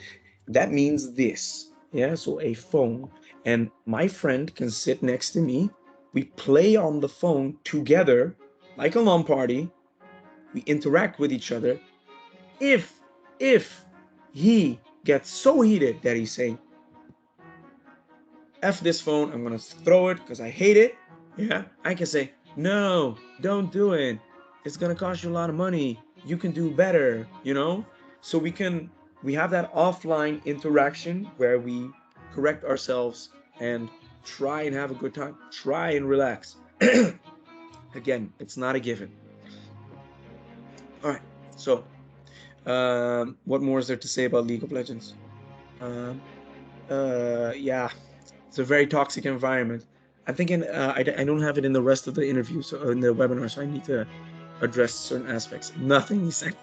That means this. Yeah, so a phone. And my friend can sit next to me. We play on the phone together like a LAN party. We interact with each other. If if he gets so heated that he's saying, F this phone, I'm gonna throw it because I hate it. Yeah, I can say, no, don't do it. It's gonna cost you a lot of money. You can do better, you know? So we have that offline interaction where we correct ourselves and try and have a good time. Try and relax. Again, it's not a given. All right. So, what more is there to say about League of Legends? Um, yeah, it's a very toxic environment. I'm thinking I don't have it in the rest of the interview, so in the webinar, so I need to address certain aspects. Nothing he said.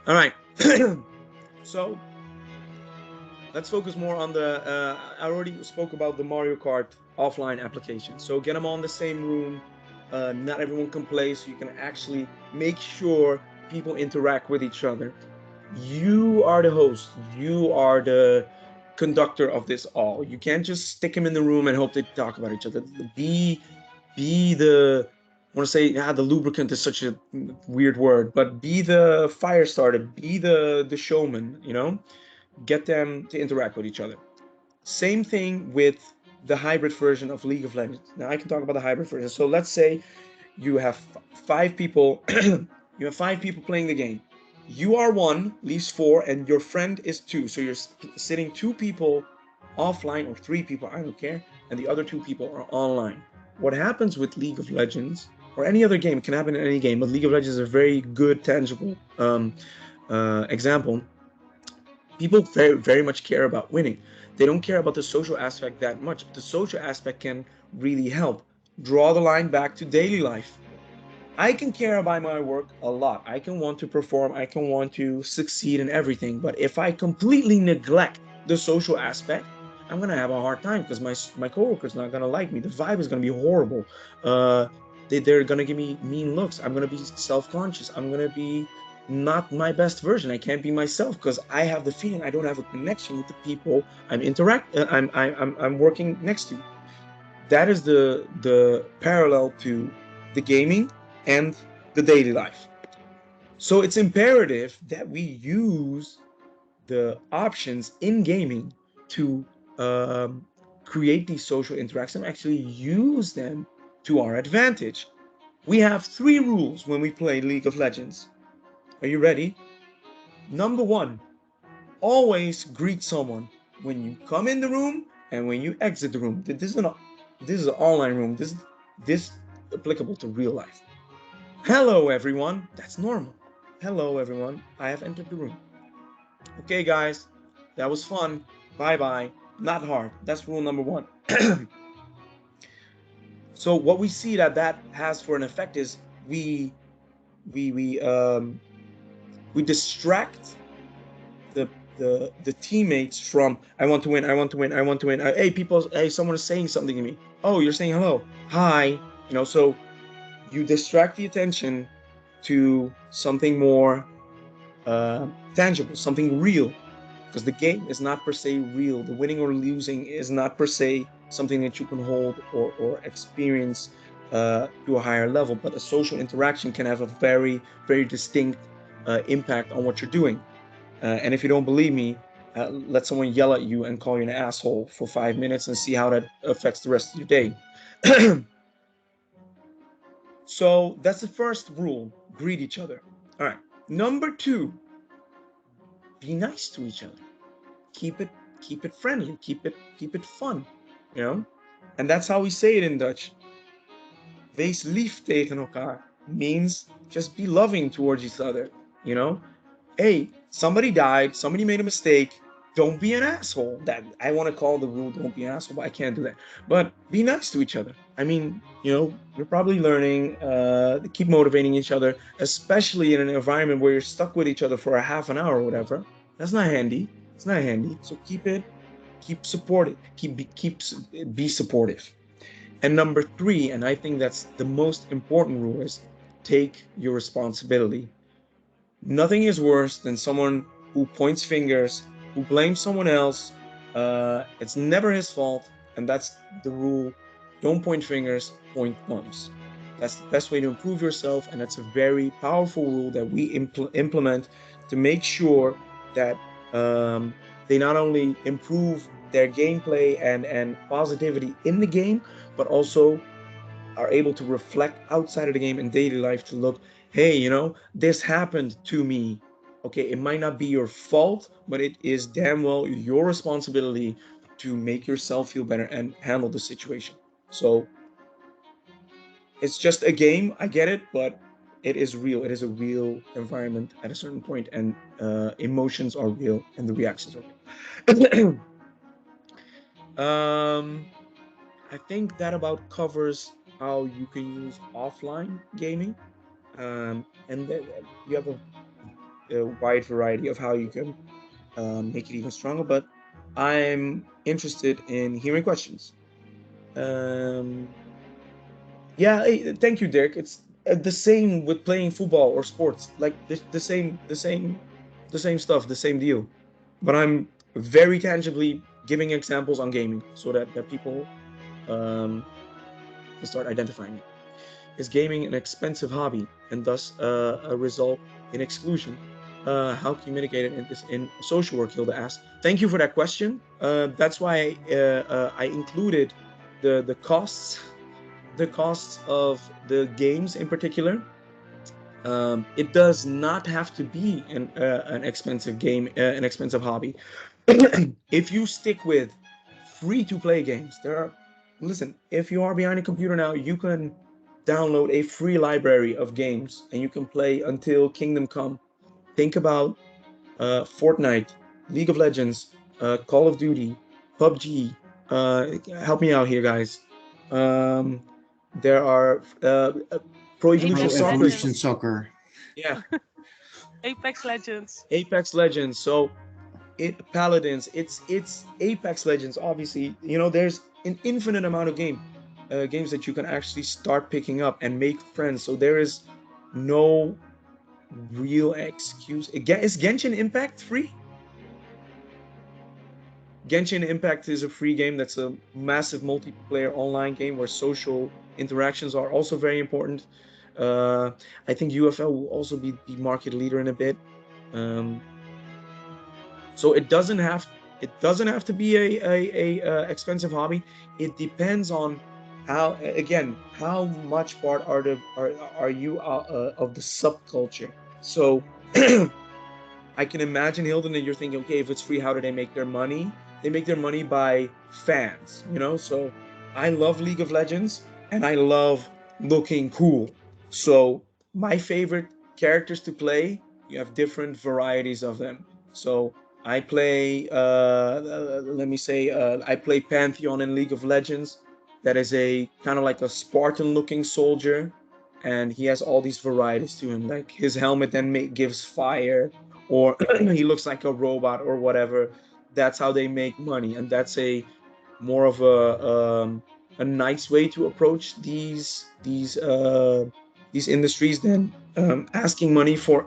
All right. So let's focus more on the. I already spoke about the Mario Kart offline application. So get them on the same room. Not everyone can play, so you can actually make sure people interact with each other. You are the host. You are the conductor of this all. You can't just stick them in the room and hope they talk about each other. Be the, I want to say, the lubricant is such a weird word, but be the fire starter. Be the showman. Get them to interact with each other. Same thing with the hybrid version of League of Legends. Now I can talk about the hybrid version. So let's say you have 5 people. You have 5 people playing the game. You are one, leaves 4, and your friend is 2. So you're sitting 2 people offline, or 3 people, I don't care, and the other 2 people are online. What happens with League of Legends, or any other game, it can happen in any game, but League of Legends is a very good, tangible example. People very, very much care about winning. They don't care about the social aspect that much. The social aspect can really help draw the line back to daily life. I can care about my work a lot. I can want to perform. I can want to succeed in everything. But if I completely neglect the social aspect, I'm gonna have a hard time because my coworker's not gonna like me. The vibe is gonna be horrible. Uh, they're gonna give me mean looks. I'm gonna be self-conscious. I'm gonna be not my best version. I can't be myself because I have the feeling I don't have a connection with the people I'm working next to. That is the parallel to the gaming and the daily life. So it's imperative that we use the options in gaming to create these social interactions and actually use them to our advantage. We have 3 rules when we play League of Legends. Are you ready? Number one, always greet someone when you come in the room and when you exit the room. This is an online room. This applicable to real life. Hello everyone. That's normal. Hello everyone. I have entered the room. Okay guys, that was fun. Bye bye. Not hard. That's rule number one. So what we see that has for an effect is we we we um we distract the the teammates from I want to win, I want to win, I want to win. Hey people, hey, someone is saying something to me. Oh, you're saying hello, hi. So you distract the attention to something more tangible, something real, because the game is not per se real. The winning or losing is not per se something that you can hold or experience to a higher level. But a social interaction can have a very, very distinct impact on what you're doing. And if you don't believe me, let someone yell at you and call you an asshole for 5 minutes and see how that affects the rest of your day. So that's the first rule: greet each other. All right. Number two, be nice to each other. Keep it keep it friendly. Keep it fun. You know, and that's how we say it in Dutch. Wees lief tegen elkaar means just be loving towards each other. You know, hey, somebody died, somebody made a mistake. Don't be an asshole. That I want to call the rule, don't be an asshole, but I can't do that. But be nice to each other. I mean, you're probably learning, keep motivating each other, especially in an environment where you're stuck with each other for a half an hour or whatever. That's not handy. It's not handy. So keep supportive, be supportive. And number three, and I think that's the most important rule, is take your responsibility. Nothing is worse than someone who points fingers, who blames someone else. It's never his fault, and that's the rule. Don't point fingers, point thumbs. That's the best way to improve yourself, and that's a very powerful rule that we implement to make sure that they not only improve their gameplay and positivity in the game, but also are able to reflect outside of the game in daily life to look, hey, this happened to me. Okay, it might not be your fault, but it is damn well your responsibility to make yourself feel better and handle the situation. So it's just a game, I get it, but it is real. It is a real environment at a certain point, and emotions are real, and the reactions are real. um, I think that about covers how you can use offline gaming. And then you have a wide variety of how you can make it even stronger. But I'm interested in hearing questions. Um, yeah, thank you, Dirk. It's the same with playing football or sports. Like the same stuff, the same deal. But I'm very tangibly giving examples on gaming so that people um, can start identifying it. Is gaming an expensive hobby and thus a result in exclusion? How can you mitigate it in social work? Hilda asked. Thank you for that question. That's why I included the costs, the costs of the games in particular. It does not have to be an expensive game, an expensive hobby. If you stick with free to play games, listen, if you are behind a computer now, you can download a free library of games and you can play until Kingdom Come. Think about Fortnite, League of Legends, Call of Duty, PUBG. Help me out here, guys. Um, there are Pro Evolution Pro Apex Soccer. Evolution Legends. Soccer. Yeah, Apex Legends. Apex Legends. So Paladins. It's Apex Legends. Obviously, there's an infinite amount of games that you can actually start picking up and make friends. So there is no real excuse. Is Genshin Impact free? Genshin Impact is a free game that's a massive multiplayer online game where social interactions are also very important. Uh, I think UFL will also be the market leader in a bit. Um, so it doesn't have to be a expensive hobby. It depends on how much part are you of the subculture. So I can imagine, Hilden, that you're thinking, okay, if it's free, how do they make their money? They make their money by fans, you know? So I love League of Legends and I love looking cool. So my favorite characters to play, you have different varieties of them. So I play, let me say, I play Pantheon in League of Legends. That is a kind of like a Spartan looking soldier. And he has all these varieties to him. Like his helmet then gives fire, or he looks like a robot or whatever. That's how they make money, and that's a more of a nice way to approach these industries than asking money for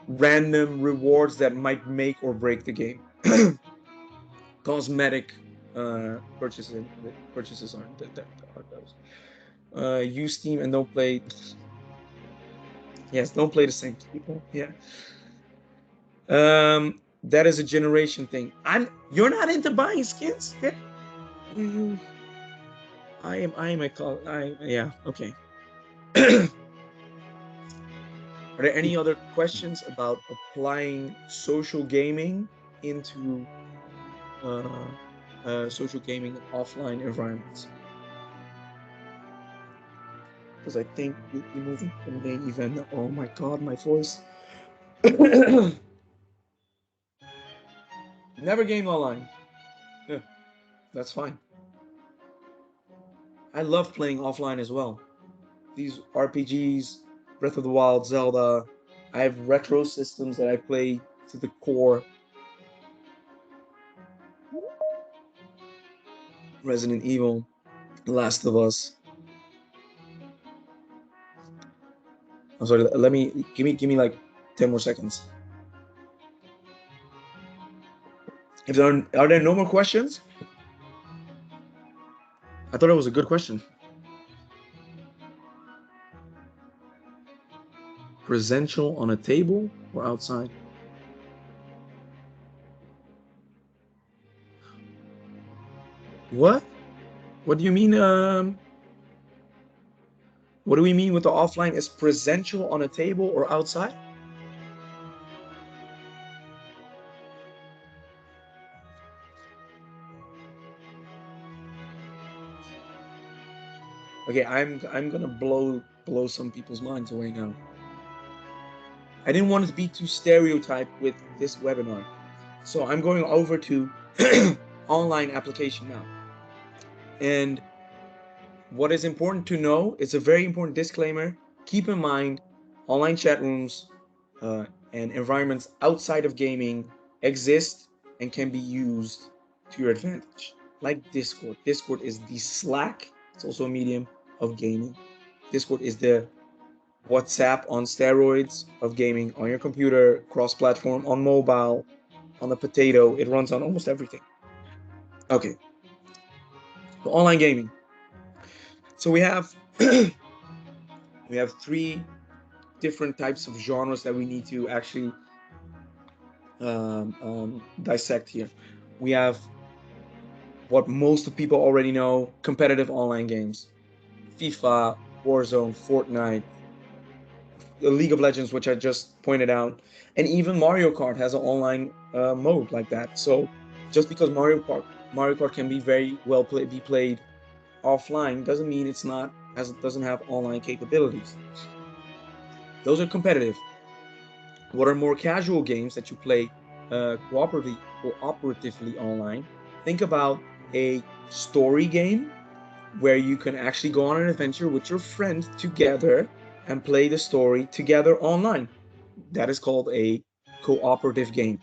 random rewards that might make or break the game. Cosmetic purchases aren't that are those. Use Steam and don't play. Yes, don't play the same people. Yeah. That is a generation thing. You're not into buying skins? Yeah. Mm, I am a call I yeah, okay. Are there any other questions about applying social gaming into uh, social gaming in offline environments? Because I think we'll be moving to the main event now. Oh my god, my voice. Never game online. Yeah, that's fine. I love playing offline as well. These RPGs, Breath of the Wild, Zelda. I have retro systems that I play to the core. Resident Evil, Last of Us. I'm sorry. Let me give me like 10 more seconds. If there are there no more questions, I thought it was a good question. Presential on a table or outside? What? What do you mean? What do we mean with the offline? Is presential on a table or outside? Okay, I'm gonna blow some people's minds away now. I didn't want it to be too stereotyped with this webinar, so I'm going over to online application now. And what is important to know, it's a very important disclaimer. Keep in mind, online chat rooms and environments outside of gaming exist and can be used to your advantage. Like Discord. Discord is the Slack. It's also a medium of gaming. Discord is the WhatsApp on steroids of gaming on your computer, cross-platform, on mobile, on a potato. It runs on almost everything. Okay, so online gaming. So we have we have three different types of genres that we need to actually dissect here. We have what most people already know: competitive online games, FIFA, Warzone, Fortnite, the League of Legends, which I just pointed out, and even Mario Kart has an online mode like that. So just because Mario Kart can be very well be played offline doesn't mean it's not, as it doesn't have online capabilities. Those are competitive. What are more casual games that you play cooperatively online? Think about a story game where you can actually go on an adventure with your friend together and play the story together online. That is called a cooperative game.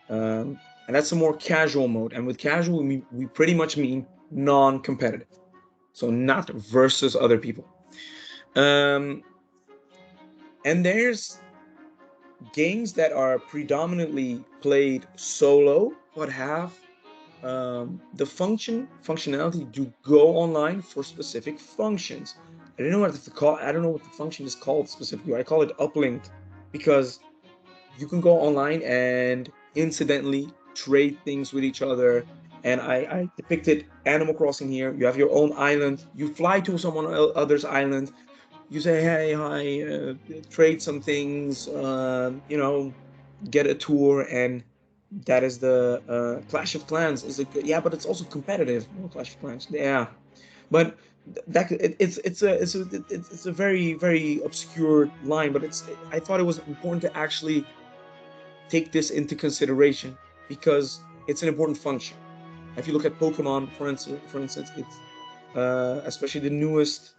And that's a more casual mode. And with casual, we pretty much mean non-competitive. So not versus other people. And there's games that are predominantly played solo, but have the functionality to go online for specific functions. I don't know what to call. I don't know what the function is called specifically. I call it uplink because you can go online and incidentally trade things with each other. And I depicted Animal Crossing here. You have your own island. You fly to someone other's island. You say, hey, hi, trade some things. You know, get a tour, and that is the Clash of Clans is a good, yeah, but it's also competitive. Oh, Clash of Clans, yeah, but it's a very very obscure line, but I thought it was important to actually take this into consideration because it's an important function. If you look at Pokemon, for instance, it's especially the newest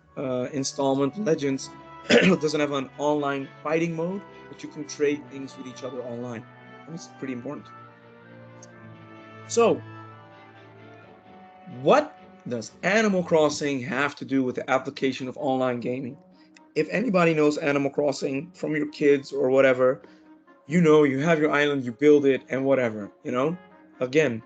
installment, Legends, doesn't have an online fighting mode, but you can trade things with each other online, and it's pretty important. So, what does Animal Crossing have to do with the application of online gaming? If anybody knows Animal Crossing from your kids or whatever, you know you have your island, you build it, and whatever. Again,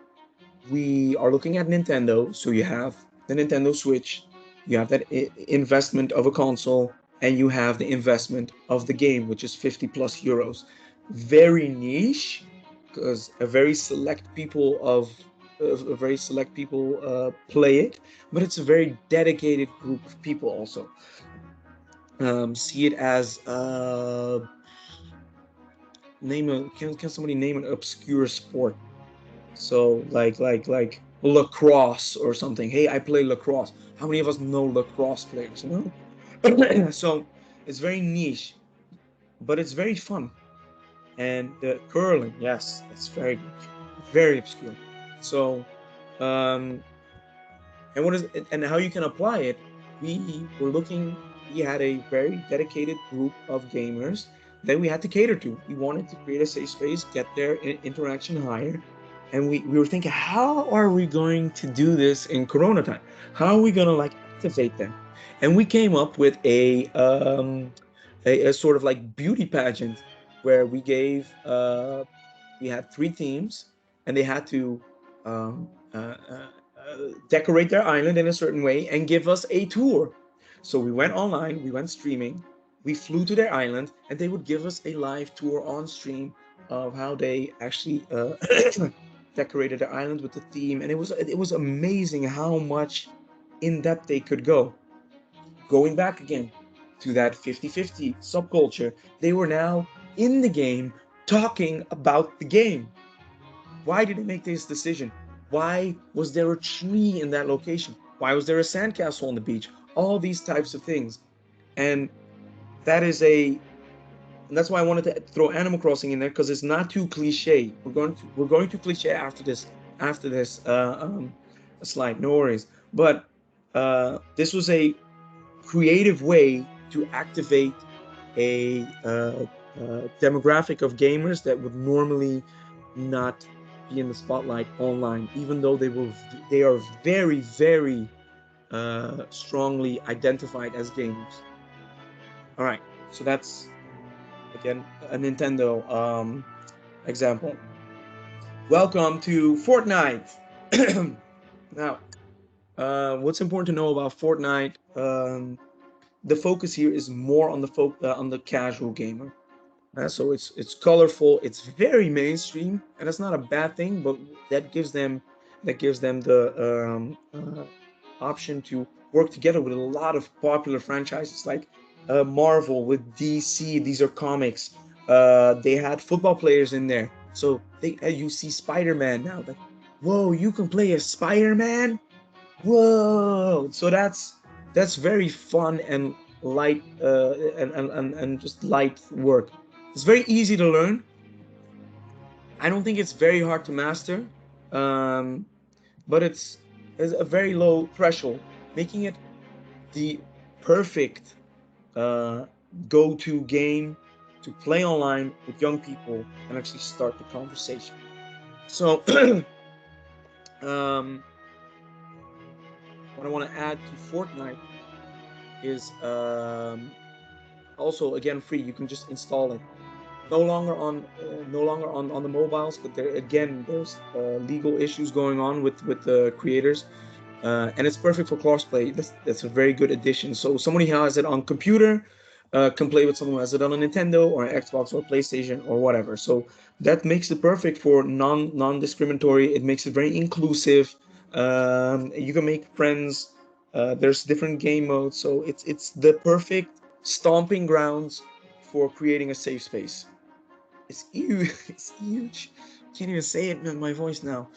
we are looking at Nintendo, so you have the Nintendo Switch, you have that investment of a console, and you have the investment of the game, which is 50 plus euros. Very niche, because a very select people play it, but it's a very dedicated group of people also. See it as can somebody name an obscure sport? So like lacrosse or something. Hey, I play lacrosse. How many of us know lacrosse players? So it's very niche, but it's very fun. And the curling, yes, that's very niche, very obscure. So, um, and what is it, and how you can apply it? We were looking. We had a very dedicated group of gamers that we had to cater to. We wanted to create a safe space, get their interaction higher, and we were thinking, how are we going to do this in Corona time? How are we going to like activate them? And we came up with a sort of like beauty pageant where we had three teams, and they had to um, decorate their island in a certain way and give us a tour. So we went online, we went streaming, we flew to their island, and they would give us a live tour on stream of how they actually decorated their island with the theme. And it was amazing how much in depth they could go. Going back again to that 50-50 subculture, they were now in the game talking about the game. Why did they make this decision? Why was there a tree in that location? Why was there a sandcastle on the beach? All these types of things. And that is a and that's why I wanted to throw Animal Crossing in there, because it's not too cliche. We're going to cliche after this slide. No worries. But this was a creative way to activate a demographic of gamers that would normally not be in the spotlight online, even though they are very very strongly identified as gamers. All right, so that's again a Nintendo example. Welcome to Fortnite. Now, what's important to know about Fortnite? The focus here is more on the casual gamer. So it's colorful, it's very mainstream, and that's not a bad thing. But that gives them the option to work together with a lot of popular franchises like Marvel with DC. These are comics. They had football players in there, so you see Spider-Man now. Like, whoa, you can play as Spider-Man. Whoa! So that's very fun and light and just light work. It's very easy to learn. I don't think it's very hard to master, um, but it's a very low threshold, making it the perfect uh, go-to game to play online with young people and actually start the conversation. So, um, what I want to add to Fortnite is also again free. You can just install it. No longer on the mobiles, but there's legal issues going on with the creators, and it's perfect for crossplay. That's a very good addition. So somebody who has it on computer can play with someone who has it on a Nintendo or an Xbox or PlayStation or whatever. So that makes it perfect for non-discriminatory. It makes it very inclusive. You can make friends. There's different game modes, so it's the perfect stomping grounds for creating a safe space. It's huge. It's huge. Can't even say it in my voice now.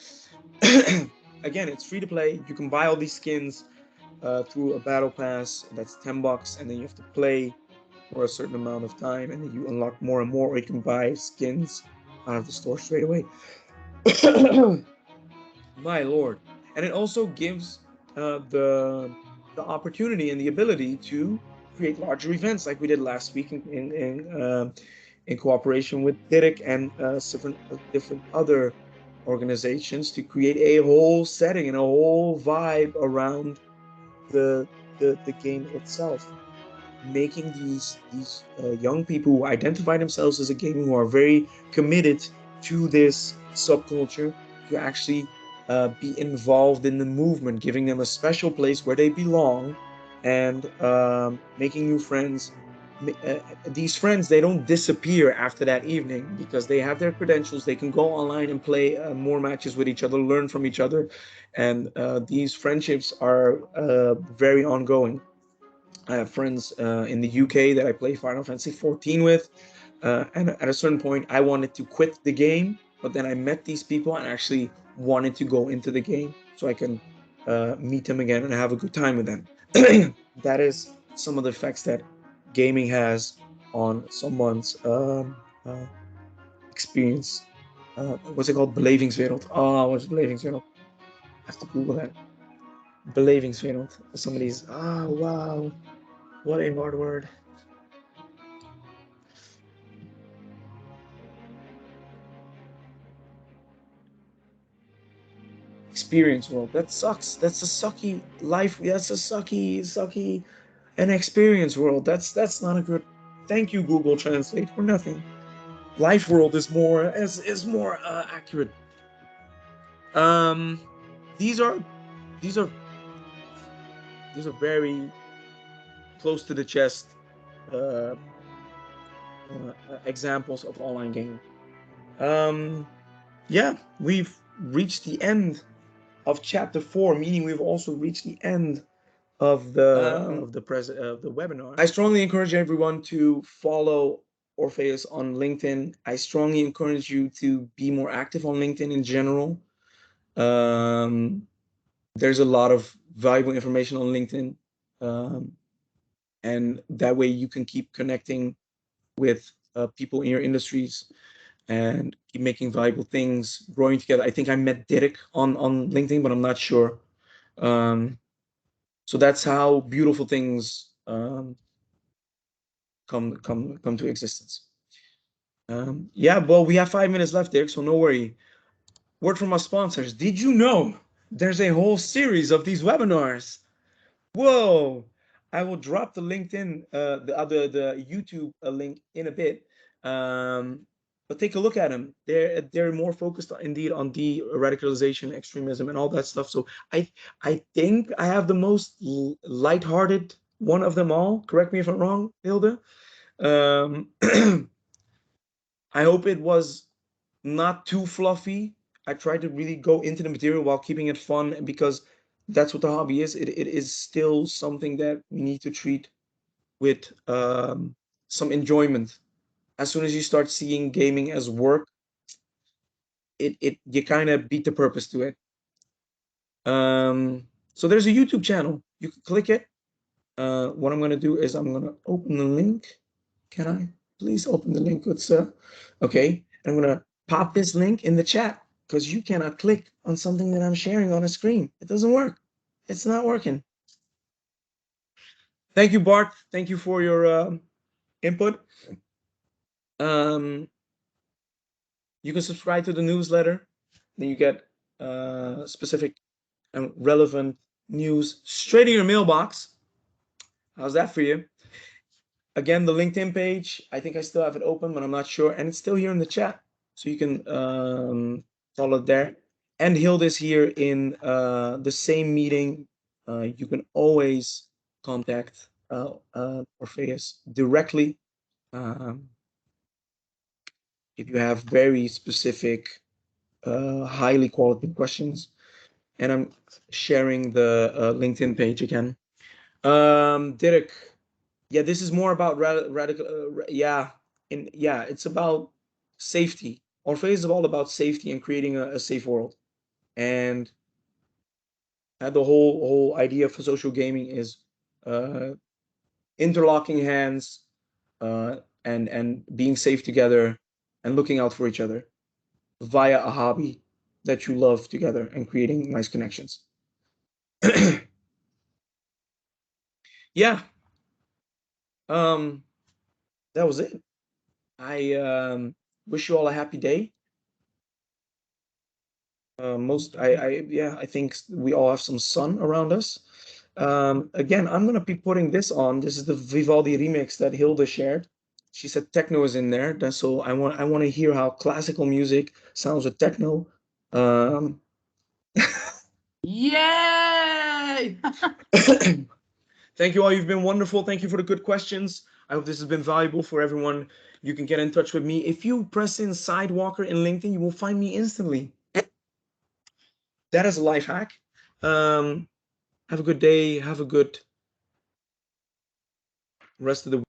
Again, it's free to play. You can buy all these skins through a battle pass that's $10, and then you have to play for a certain amount of time, and then you unlock more and more, or you can buy skins out of the store straight away. My lord. And it also gives the opportunity and the ability to create larger events like we did last week in cooperation with Dirk and different other organizations to create a whole setting and a whole vibe around the the game itself, making these young people who identify themselves as a gamer, who are very committed to this subculture, to actually be involved in the movement, giving them a special place where they belong, and making new friends. These friends, they don't disappear after that evening because they have their credentials. They can go online and play more matches with each other, learn from each other, and these friendships are very ongoing. I have friends in the UK that I play Final Fantasy 14 with, and at a certain point, I wanted to quit the game, but then I met these people and actually wanted to go into the game so I can meet them again and have a good time with them. That is some of the effects that gaming has on someone's experience. What's it called? Belevingswereld. Oh, what's belevingswereld? I have to Google that. Belevingswereld. Somebody's. Oh, wow. What a hard word. Experience world. That sucks. That's a sucky life. That's a sucky an experience world. That's not a good. Thank you, Google Translate, for nothing. Life world is more accurate. Um, these are these are these are very close to the chest uh, examples of online gaming. Yeah, we've reached the end of chapter 4, meaning we've also reached the end of the webinar. I strongly encourage everyone to follow ORPHEUS on LinkedIn. I strongly encourage you to be more active on LinkedIn in general. There's a lot of valuable information on LinkedIn, and that way you can keep connecting with people in your industries and keep making valuable things, growing together. I think I met Derek on LinkedIn, but I'm not sure. So that's how beautiful things come to existence. Yeah, well, we have 5 minutes left, Derek, so no worry. Word from our sponsors. Did you know there's a whole series of these webinars? Whoa! I will drop the LinkedIn, the YouTube link in a bit. But take a look at them. They're more focused indeed on de-radicalization, extremism, and all that stuff. So I think I have the most lighthearted one of them all. Correct me if I'm wrong, Hilde. Um, I hope it was not too fluffy. I tried to really go into the material while keeping it fun, because that's what the hobby is. It is still something that we need to treat with some enjoyment. As soon as you start seeing gaming as work, it you kind of beat the purpose to it. So there's a YouTube channel. You can click it. What I'm gonna do is I'm gonna open the link. Can I please open the link, good sir? Okay, I'm gonna pop this link in the chat because you cannot click on something that I'm sharing on a screen. It doesn't work. It's not working. Thank you, Bart. Thank you for your input. Um, you can subscribe to the newsletter. Then you get specific and relevant news straight in your mailbox. How's that for you? Again, the LinkedIn page, I think I still have it open, but I'm not sure. And it's still here in the chat. So you can follow it there. And Hilde is here in the same meeting. You can always contact ORPHEUS directly if you have very specific, highly quality questions. And I'm sharing the LinkedIn page again. Dirk, yeah, this is more about radical. Yeah, it's about safety. ORPHEUS is all about safety and creating a safe world. And the whole idea for social gaming is uh, interlocking hands, and being safe together and looking out for each other via a hobby that you love together and creating nice connections. Yeah, um, that was it. I wish you all a happy day. Yeah, I think we all have some sun around us. Again, I'm gonna be putting this on. This is the Vivaldi remix that Hilda shared. She said techno is in there, so I want to hear how classical music sounds with techno. Um, Yay! Thank you all. You've been wonderful. Thank you for the good questions. I hope this has been valuable for everyone. You can get in touch with me. If you press in Sidewalker in LinkedIn, you will find me instantly. That is a life hack. Have a good day. Have a good rest of the